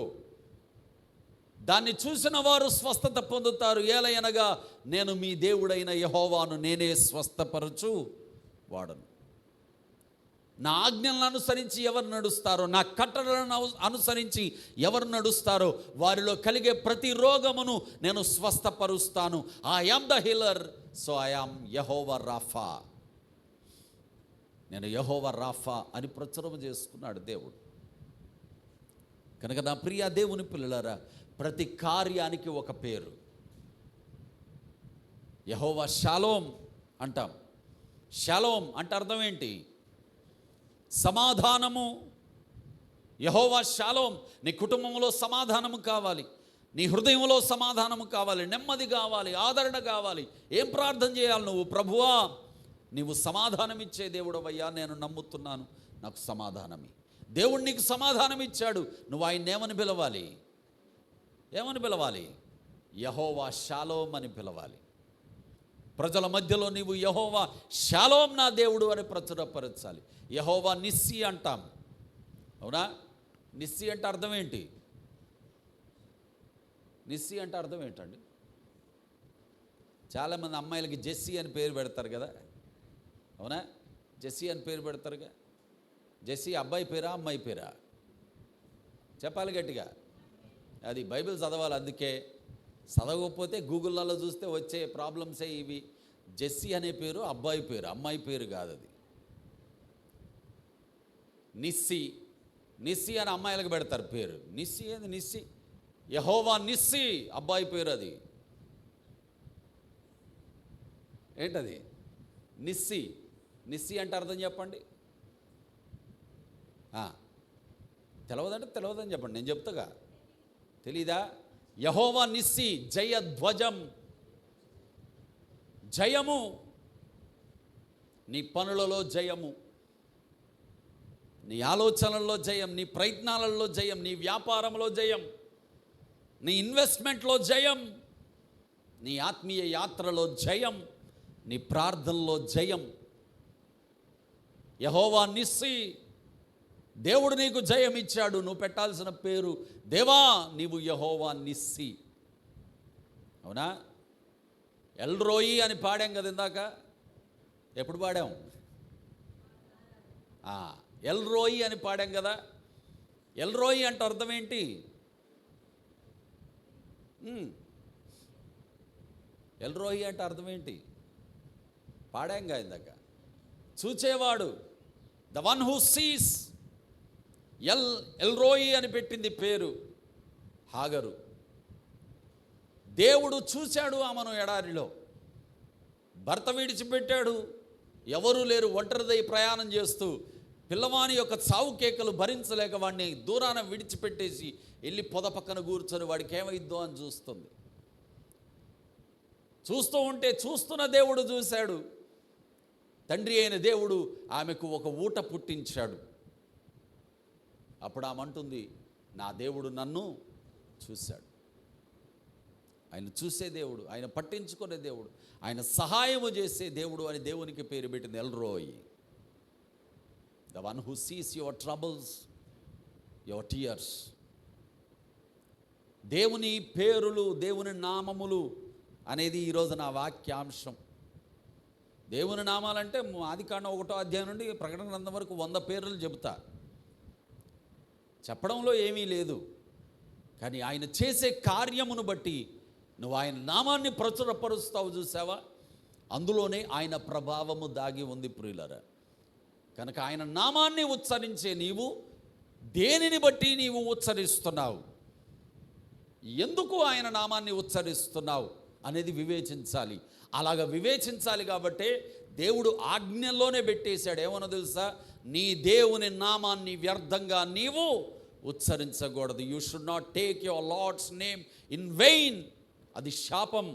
దాన్ని చూసిన వారు స్వస్థత పొందుతారు. ఏలయనగా నేను మీ దేవుడైన యెహోవాను, నేనే స్వస్థపరచు వాడను. నా ఆజ్ఞలను అనుసరించి ఎవరు నడుస్తారో, నా కట్టడలను అనుసరించి ఎవరు నడుస్తారో వారిలో కలిగే ప్రతి రోగమును నేను స్వస్థపరుస్తాను. I am the healer, so I am యెహోవా రాఫా. నేను యెహోవా రాఫా అని ప్రచురం చేసుకున్నాడు దేవుడు. కనుక నా ప్రియ దేవుని పిల్లలారా, ప్రతి కార్యానికి ఒక పేరు. యెహోవా షాలోమ్ అంటాం, షాలోమ్ అంటే అర్థం ఏంటి? సమాధానము. యెహోవా షాలోమ్. నీ కుటుంబంలో సమాధానము కావాలి, నీ హృదయంలో సమాధానము కావాలి, నెమ్మది కావాలి, ఆదరణ కావాలి. ఏం ప్రార్థన చేయాలి నువ్వు? ప్రభువా, నీవు సమాధానం ఇచ్చే దేవుడవయ్యా, నేను నమ్ముతున్నాను, నాకు సమాధానమి. దేవుడు నీకు సమాధానం ఇచ్చాడు, నువ్వు ఆయన ఏమని పిలవాలి? ఏమని పిలవాలి? యెహోవా షాలోమ్ అని పిలవాలి. ప్రజల మధ్యలో నీవు యెహోవా షాలోమ్ నా దేవుడు అని ప్రచురపరచాలి. యెహోవా నిస్సి అంటాం, అవునా? నిస్సి అంటే అర్థం ఏంటి? నిస్సి అంటే అర్థం ఏంటండి? చాలామంది అమ్మాయిలకి జెస్సీ అని పేరు పెడతారు కదా, అవునా? జెస్సీ అని పేరు పెడతారుగా. జెస్సీ అబ్బాయి పేరా అమ్మాయి పేరా? చెప్పాలి గట్టిగా. అది బైబిల్ చదవాలి. అందుకే చదవకపోతే గూగుల్లో చూస్తే వచ్చే ప్రాబ్లమ్సే ఇవి. జెస్సీ అనే పేరు అబ్బాయి పేరు, అమ్మాయి పేరు కాదు అది. నిస్సి, నిస్సి అని అమ్మాయిలకు పెడతారు పేరు. నిస్సి ఏంది? నిస్సి యెహోవా నిస్సి అబ్బాయి పేరు. అది ఏంటది? నిస్సి. నిస్సి అంటే అర్థం చెప్పండి. తెలవదంటే తెలవదని చెప్పండి, నేను చెప్తాగా. తెలీదా? యెహోవా నిస్సి, జయధ్వజం, జయము. నీ పనులలో జయము, నీ ఆలోచనల్లో జయం, నీ ప్రయత్నాలలో జయం, నీ వ్యాపారంలో జయం, నీ ఇన్వెస్ట్మెంట్లో జయం, నీ ఆత్మీయ యాత్రలో జయం, నీ ప్రార్థనలో జయం. యెహోవా నిస్సి, దేవుడు నీకు జయం ఇచ్చాడు. నువ్వు పెట్టాల్సిన పేరు, దేవా నీవు యెహోవా నిస్సి, అవునా? ఎల్రోయి అని పాడాం కదా ఇందాక. ఎప్పుడు పాడాం? ఎల్రోయి అని పాడాం కదా. ఎల్రోయి అంటే అర్థం ఏంటి? ఎల్రోయి అంటే అర్థం ఏంటి? పాడాంగా ఇందాక. చూచేవాడు, ద వన్ హూ సీస్. ఎల్రోయి అని పెట్టింది పేరు హాగరు. దేవుడు చూశాడు ఆమెను ఎడారిలో. భర్త విడిచిపెట్టాడు, ఎవరూ లేరు, ఒంటరిదై ప్రయాణం చేస్తూ పిల్లవాని యొక్క చావు కేకలు భరించలేక వాడిని దూరాన విడిచిపెట్టేసి వెళ్ళి పొద పక్కన కూర్చొని వాడికి ఏమైద్దో అని చూస్తుంది. చూస్తూ ఉంటే చూస్తున్న దేవుడు చూశాడు. తండ్రి అయిన దేవుడు ఆమెకు ఒక ఊట పుట్టించాడు. అప్పుడు ఆమె అంటుంది, నా దేవుడు నన్ను చూశాడు. ఆయన చూసే దేవుడు, ఆయన పట్టించుకునే దేవుడు, ఆయన సహాయము చేసే దేవుడు అని దేవునికి పేరు పెట్టింది El Roi. The one who Cs your troubles, your tears. దేవుని పేరులు, దేవుని నామములు అనేది ఈరోజు నా వాక్యాంశం. దేవుని నామాలంటే ఆదికాండం 1వ అధ్యాయం నుండి ప్రకటన గ్రంథం వరకు 100 పేర్లు చెబుతా. చెప్పడంలో ఏమీ లేదు, కానీ ఆయన చేసే కార్యమును బట్టి నువ్వు ఆయన నామాన్ని ప్రచురపరుస్తావు, చూసావా? అందులోనే ఆయన ప్రభావము దాగి ఉంది ప్రియులారా. కనుక ఆయన నామాన్ని ఉచ్చరించే నీవు దేనిని బట్టి నీవు ఉచ్చరిస్తున్నావు, ఎందుకు ఆయన నామాన్ని ఉచ్చరిస్తున్నావు అనేది వివేచించాలి. అలాగ వివేచించాలి కాబట్టే దేవుడు ఆజ్ఞల్లోనే పెట్టేశాడు. ఏమన్నా తెలుసా? నీ దేవుని నామాన్ని వ్యర్థంగా నీవు ఉచ్చరించకూడదు. You should not take your lord's name in vain. అది శాపం,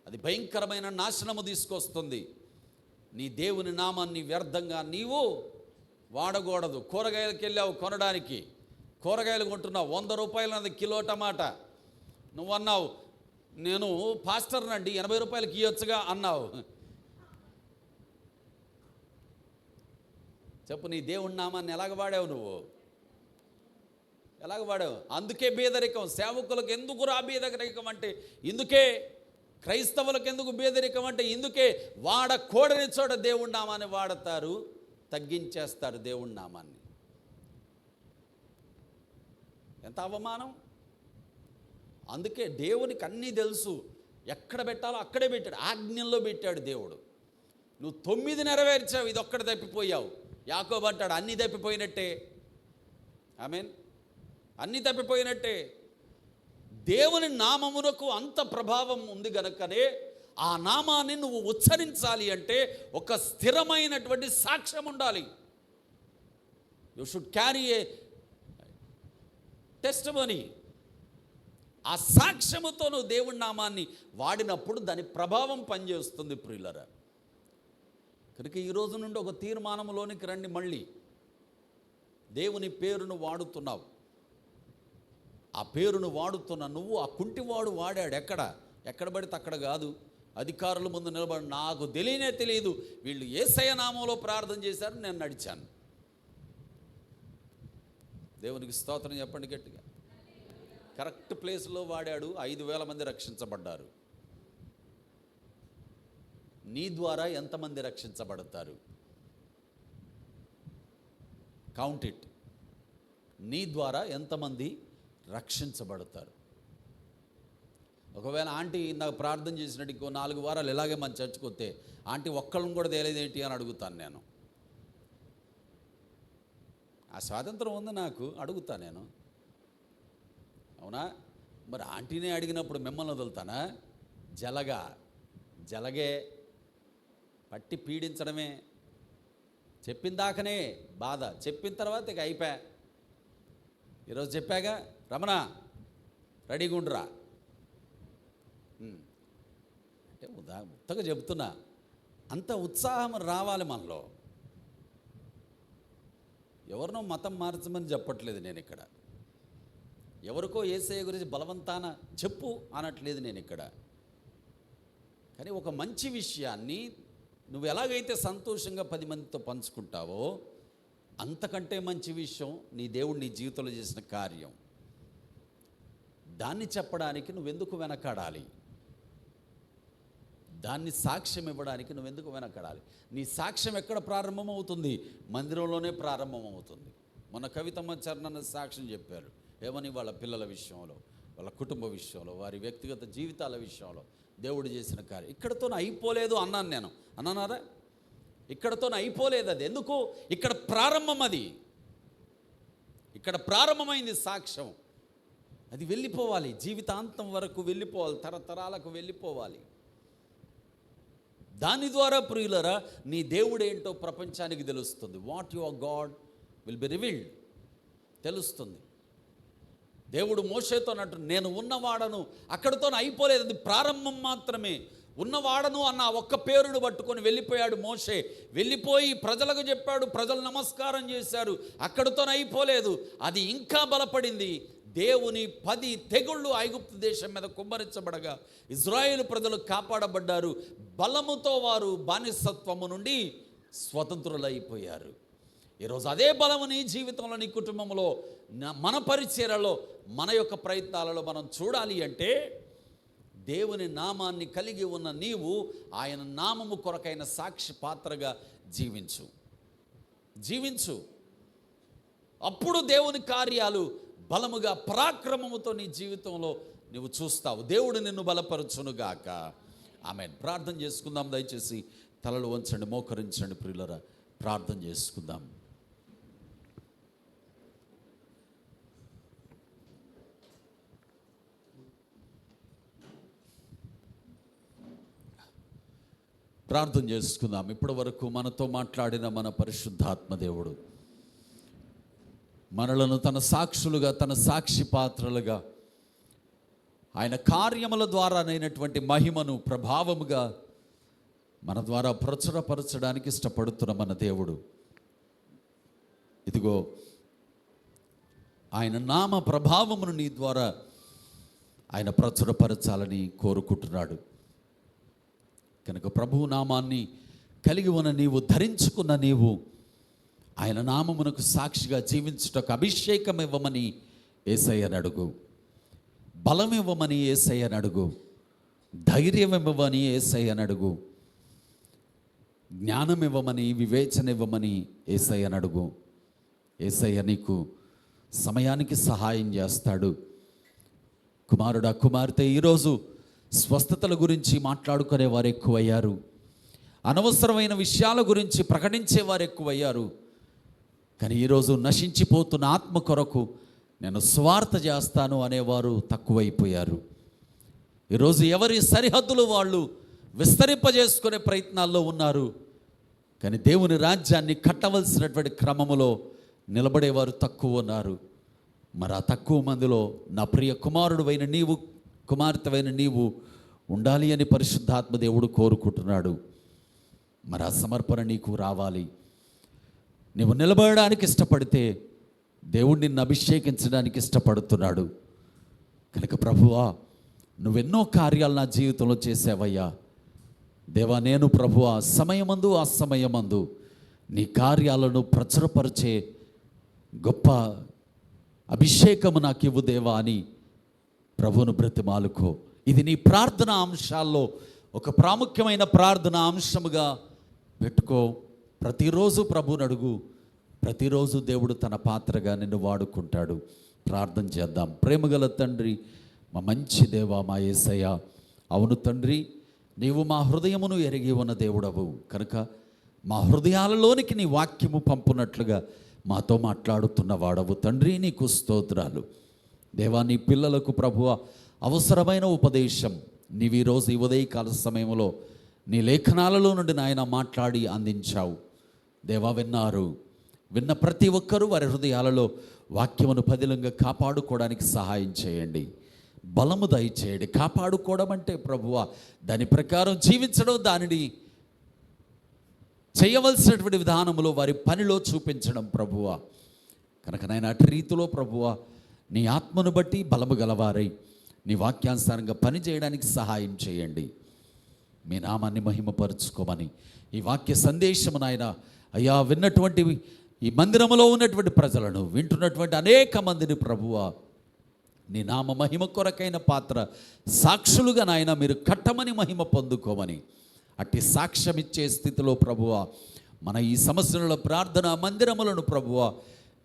అది భయంకరమైన నాశనము తీసుకొస్తుంది. నీ దేవుని నామాన్ని వ్యర్థంగా నీవు వాడకూడదు. కూరగాయలకు వెళ్ళావు కొనడానికి, కూరగాయలు కొంటున్నావు, 100 రూపాయలు అన్నది కిలో టమాటా. నువ్వు అన్నావు, నేను పాస్టర్నండి, 80 రూపాయలకి ఇవ్వచ్చుగా అన్నావు. చెప్పు, నీ దేవుని నామాన్ని ఎలాగ వాడావు? నువ్వు ఎలాగ వాడావు? అందుకే బేదరికం. సేవకులకు ఎందుకు రా బేదరికం అంటే ఇందుకే. క్రైస్తవులకు ఎందుకు బేదరికం అంటే ఇందుకే. వాడకూడని చోట దేవుడి నామాన్ని వాడతారు, తగ్గించేస్తారు దేవుడి నామాన్ని. ఎంత అవమానం! అందుకే దేవునికి అన్నీ తెలుసు, ఎక్కడ పెట్టాలో అక్కడే పెట్టాడు, ఆజ్ఞల్లో పెట్టాడు దేవుడు. నువ్వు 9 నెరవేర్చావు, ఇది ఒక్కటి తప్పిపోయావు. యాకోబు అంటాడు, అన్నీ తప్పిపోయినట్టే. ఆమేన్. అన్నీ తప్పిపోయినట్టే. దేవుని నామమునకు అంత ప్రభావం ఉంది గనుకనే ఆ నామాన్ని నువ్వు ఉచ్చరించాలి అంటే ఒక స్థిరమైనటువంటి సాక్ష్యం ఉండాలి. You should carry A testimony. ఆ సాక్ష్యముతో నువ్వు దేవుడి నామాన్ని వాడినప్పుడు దాని ప్రభావం పనిచేస్తుంది ప్రియులరా. కనుక ఈ రోజు నుండి ఒక తీర్మానంలోనికి రండి. మళ్ళీ దేవుని పేరును వాడుతున్నావు, ఆ పేరును వాడుతున్న నువ్వు, ఆ కుంటివాడు వాడాడు ఎక్కడ పడితే అక్కడ కాదు. అధికారుల ముందు నిలబడి నాకు తెలియదు వీళ్ళు యేసయ్య నామంలో ప్రార్థన చేశారు, నేను నడిచాను. దేవునికి స్తోత్రం చెప్పండి గట్టిగా. కరెక్ట్ ప్లేస్లో వాడాడు, 5,000 మంది రక్షించబడ్డారు. నీ ద్వారా ఎంతమంది రక్షించబడతారు? Count it. నీ ద్వారా ఎంతమంది రక్షించబడతారు? ఒకవేళ ఆంటీ నాకు ప్రార్థన చేసినట్టు ఇంకో 4 వారాలు ఇలాగే మన చర్చకు వస్తే ఆంటీ ఒక్కళ్ళని కూడా తెలియదేంటి అని అడుగుతాను నేను. ఆ స్వాతంత్రం ఉంది నాకు, అడుగుతా నేను. అవునా? మరి ఆంటీనే అడిగినప్పుడు మిమ్మల్ని వదులుతానా? జలగే పట్టి పీడించడమే. చెప్పిన దాకనే బాధ, చెప్పిన తర్వాత ఇక అయిపోయా. ఈరోజు చెప్పాగా, రమణ రెడీగా ఉండురా అంటే ఉత్తగా చెప్తున్నా. అంత ఉత్సాహం రావాలి మనలో. ఎవరినో మతం మార్చమని చెప్పట్లేదు నేను ఇక్కడ. ఎవరికో యేసయ్య గురించి బలవంతాన చెప్పు అనట్లేదు నేను ఇక్కడ. కానీ ఒక మంచి విషయాన్ని నువ్వు ఎలాగైతే సంతోషంగా 10 మందితో పంచుకుంటావో అంతకంటే మంచి విషయం నీ దేవుడు నీ జీవితంలో చేసిన కార్యం. దాన్ని చెప్పడానికి నువ్వెందుకు వెనకాడాలి? దాన్ని సాక్ష్యం ఇవ్వడానికి నువ్వెందుకు వెనకాడాలి? నీ సాక్ష్యం ఎక్కడ ప్రారంభమవుతుంది? మందిరంలోనే ప్రారంభమవుతుంది. మొన్న కవితమ్మ చరణ్ సాక్ష్యం చెప్పారు. ఏమని? వాళ్ళ పిల్లల విషయంలో, వాళ్ళ కుటుంబ విషయంలో, వారి వ్యక్తిగత జీవితాల విషయంలో దేవుడు చేసిన కార్యం. ఇక్కడతో అయిపోలేదు అన్నాను నేను. అన్నానారా? ఇక్కడతో అయిపోలేదు. అది ఎందుకు? ఇక్కడ ప్రారంభం. అది ఇక్కడ ప్రారంభమైంది సాక్ష్యం. అది వెళ్ళిపోవాలి, జీవితాంతం వరకు వెళ్ళిపోవాలి, తరతరాలకు వెళ్ళిపోవాలి. దాని ద్వారా ప్రియులరా నీ దేవుడు ఏంటో ప్రపంచానికి తెలుస్తుంది. What your God will be revealed, తెలుస్తుంది. దేవుడు మోషేతో అన్నట్టు నేను ఉన్నవాడను, అక్కడితో అయిపోలేదు, అది ప్రారంభం మాత్రమే. ఉన్నవాడను అన్న ఒక్క పేరును పట్టుకొని వెళ్ళిపోయాడు మోషే. వెళ్ళిపోయి ప్రజలకు చెప్పాడు, ప్రజలు నమస్కారం చేశారు. అక్కడితో అయిపోలేదు, అది ఇంకా బలపడింది. దేవుని 10 తెగుళ్ళు ఐగుప్తు దేశం మీద కుమ్మరించబడగా ఇజ్రాయేలు ప్రజలు కాపాడబడ్డారు. బలముతో వారు బానిసత్వము నుండి స్వతంత్రులైపోయారు. ఈరోజు అదే బలము నీ జీవితంలో, నీ కుటుంబంలో, మన పరిచర్యలో, మన యొక్క ప్రయత్నాలలో మనం చూడాలి అంటే దేవుని నామాన్ని కలిగి ఉన్న నీవు ఆయన నామము కొరకైన సాక్షి పాత్రగా జీవించు. అప్పుడు దేవుని కార్యాలు బలముగా, పరాక్రమముతో నీ జీవితంలో నువ్వు చూస్తావు. దేవుడు నిన్ను బలపరచునుగాక. ఆమేన్. ప్రార్థన చేసుకుందాం. దయచేసి తలలు వంచండి, మోకరించండి ప్రియులరా, ప్రార్థన చేసుకుందాం. ప్రార్థన చేసుకుందాం. ఇప్పటి వరకు మనతో మాట్లాడిన మన పరిశుద్ధాత్మ దేవుడు మనలను తన సాక్షులుగా, తన సాక్షి పాత్రలుగా, ఆయన కార్యముల ద్వారానైనటువంటి మహిమను ప్రభావముగా మన ద్వారా ప్రచురపరచడానికి ఇష్టపడుతున్న మన దేవుడు, ఇదిగో ఆయన నామ ప్రభావమును నీ ద్వారా ఆయన ప్రచురపరచాలని కోరుకుంటున్నాడు. కనుక ప్రభువు నామాన్ని కలిగి ఉన్న నీవు, ధరించుకున్న నీవు, ఆయన నామమునకు సాక్షిగా జీవించుటకు అభిషేకం ఇవ్వమని యేసయ్యను అడుగు, బలం ఇవ్వమని యేసయ్యను అడుగు, ధైర్యం ఇవ్వమని యేసయ్యను అడుగు, జ్ఞానం ఇవ్వమని, వివేచన ఇవ్వమని యేసయ్యను అడుగు. యేసయ్య నీకు సమయానికి సహాయం చేస్తాడు. కుమారుడా, కుమార్తె, ఈరోజు స్వస్థతల గురించి మాట్లాడుకునే వారు ఎక్కువయ్యారు. అనవసరమైన విషయాల గురించి ప్రకటించేవారు ఎక్కువయ్యారు. కానీ ఈరోజు నశించిపోతున్న ఆత్మ కొరకు నేను స్వార్థ చేస్తాను అనేవారు తక్కువైపోయారు. ఈరోజు ఎవరి సరిహద్దులు వాళ్ళు విస్తరింపజేసుకునే ప్రయత్నాల్లో ఉన్నారు. కానీ దేవుని రాజ్యాన్ని కట్టవలసినటువంటి క్రమములో నిలబడేవారు తక్కువ ఉన్నారు. మరి ఆ తక్కువ మందిలో నా ప్రియ కుమారుడువైన నీవు, కుమార్తెవైన నీవు ఉండాలి అని పరిశుద్ధాత్మ దేవుడు కోరుకుంటున్నాడు. మరి ఆ సమర్పణ నీకు రావాలి. నీవు నిలబడడానికి ఇష్టపడితే దేవుడు నిన్ను అభిషేకించడానికి ఇష్టపడుతున్నాడు. కనుక ప్రభువా, నువ్వెన్నో కార్యాలు నా జీవితంలో చేసావయ్యా. దేవా, నేను ప్రభువా సమయమందు అసమయమందు నీ కార్యాలను ప్రచురపరిచే గొప్ప అభిషేకము నాకు ఇవ్వు దేవా అని ప్రభువును బ్రతిమాలుకో. ఇది నీ ప్రార్థన అంశాల్లో ఒక ప్రాముఖ్యమైన ప్రార్థన అంశముగా పెట్టుకో. ప్రతిరోజు ప్రభువుని అడుగు. ప్రతిరోజు దేవుడు తన పాత్రగా నిన్ను వాడుకుంటాడు. ప్రార్థన చేద్దాం. ప్రేమగల తండ్రి, మా మంచి దేవా, మా యేసయ్య, అవును తండ్రి, నీవు మా హృదయమును ఎరిగి ఉన్న దేవుడవు కనుక మా హృదయాలలోనికి నీ వాక్యము పంపునట్లుగా మాతో మాట్లాడుతున్న వాడవు తండ్రి. నీకు స్తోత్రాలు దేవా. నీ పిల్లలకు ప్రభువ అవసరమైన ఉపదేశం నీవు ఈరోజు ఈ ఉదయకాల సమయంలో నీ లేఖనాలలో నుండి నాయన మాట్లాడి అందించావు దేవా. విన్న ప్రతి ఒక్కరూ వారి హృదయాలలో వాక్యమును పదిలంగా కాపాడుకోవడానికి సహాయం చేయండి. బలము దయచేయండి. కాపాడుకోవడం అంటే ప్రభువ దాని ప్రకారం జీవించడం, దానిని చేయవలసినటువంటి విధానంలో వారి పనిలో చూపించడం ప్రభువ. కనుక నాయన అటు రీతిలో ప్రభువ నీ ఆత్మను బట్టి బలము గలవారై నీ వాక్యానుసారంగా పని చేయడానికి సహాయం చేయండి. మీ నామాన్ని మహిమపరుచుకోమని ఈ వాక్య సందేశము నాయన అయ్యా విన్నటువంటి ఈ మందిరములో ఉన్నటువంటి ప్రజలను, వింటున్నటువంటి అనేక మందిని ప్రభువ నీ నామ మహిమ కొరకైన పాత్ర సాక్షులుగా నాయన మీరు కట్టమని మహిమ పొందుకోమని, అట్టి సాక్ష్యం ఇచ్చే స్థితిలో ప్రభువ మన ఈ సంవత్సరంలో ప్రార్థన మందిరములను ప్రభువ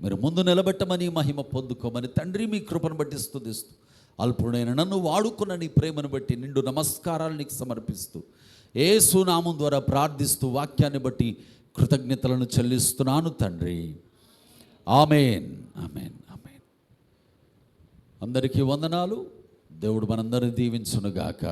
మీరు ముందు నిలబెట్టమని మహిమ పొందుకోమని తండ్రి మీ కృపను బట్టి స్తుతిస్తూ అల్పుడైన నన్ను వాడుకున్న నీ ప్రేమను బట్టి నిండు నమస్కారాలు నీకు సమర్పిస్తూ యేసు నామం ద్వారా ప్రార్థిస్తూ వాక్యాన్ని బట్టి కృతజ్ఞతలను చెల్లిస్తున్నాను తండ్రి. ఆమేన్, ఆమేన్, ఆమేన్. అందరికీ వందనాలు. దేవుడు మనందరిని దీవించునుగాక.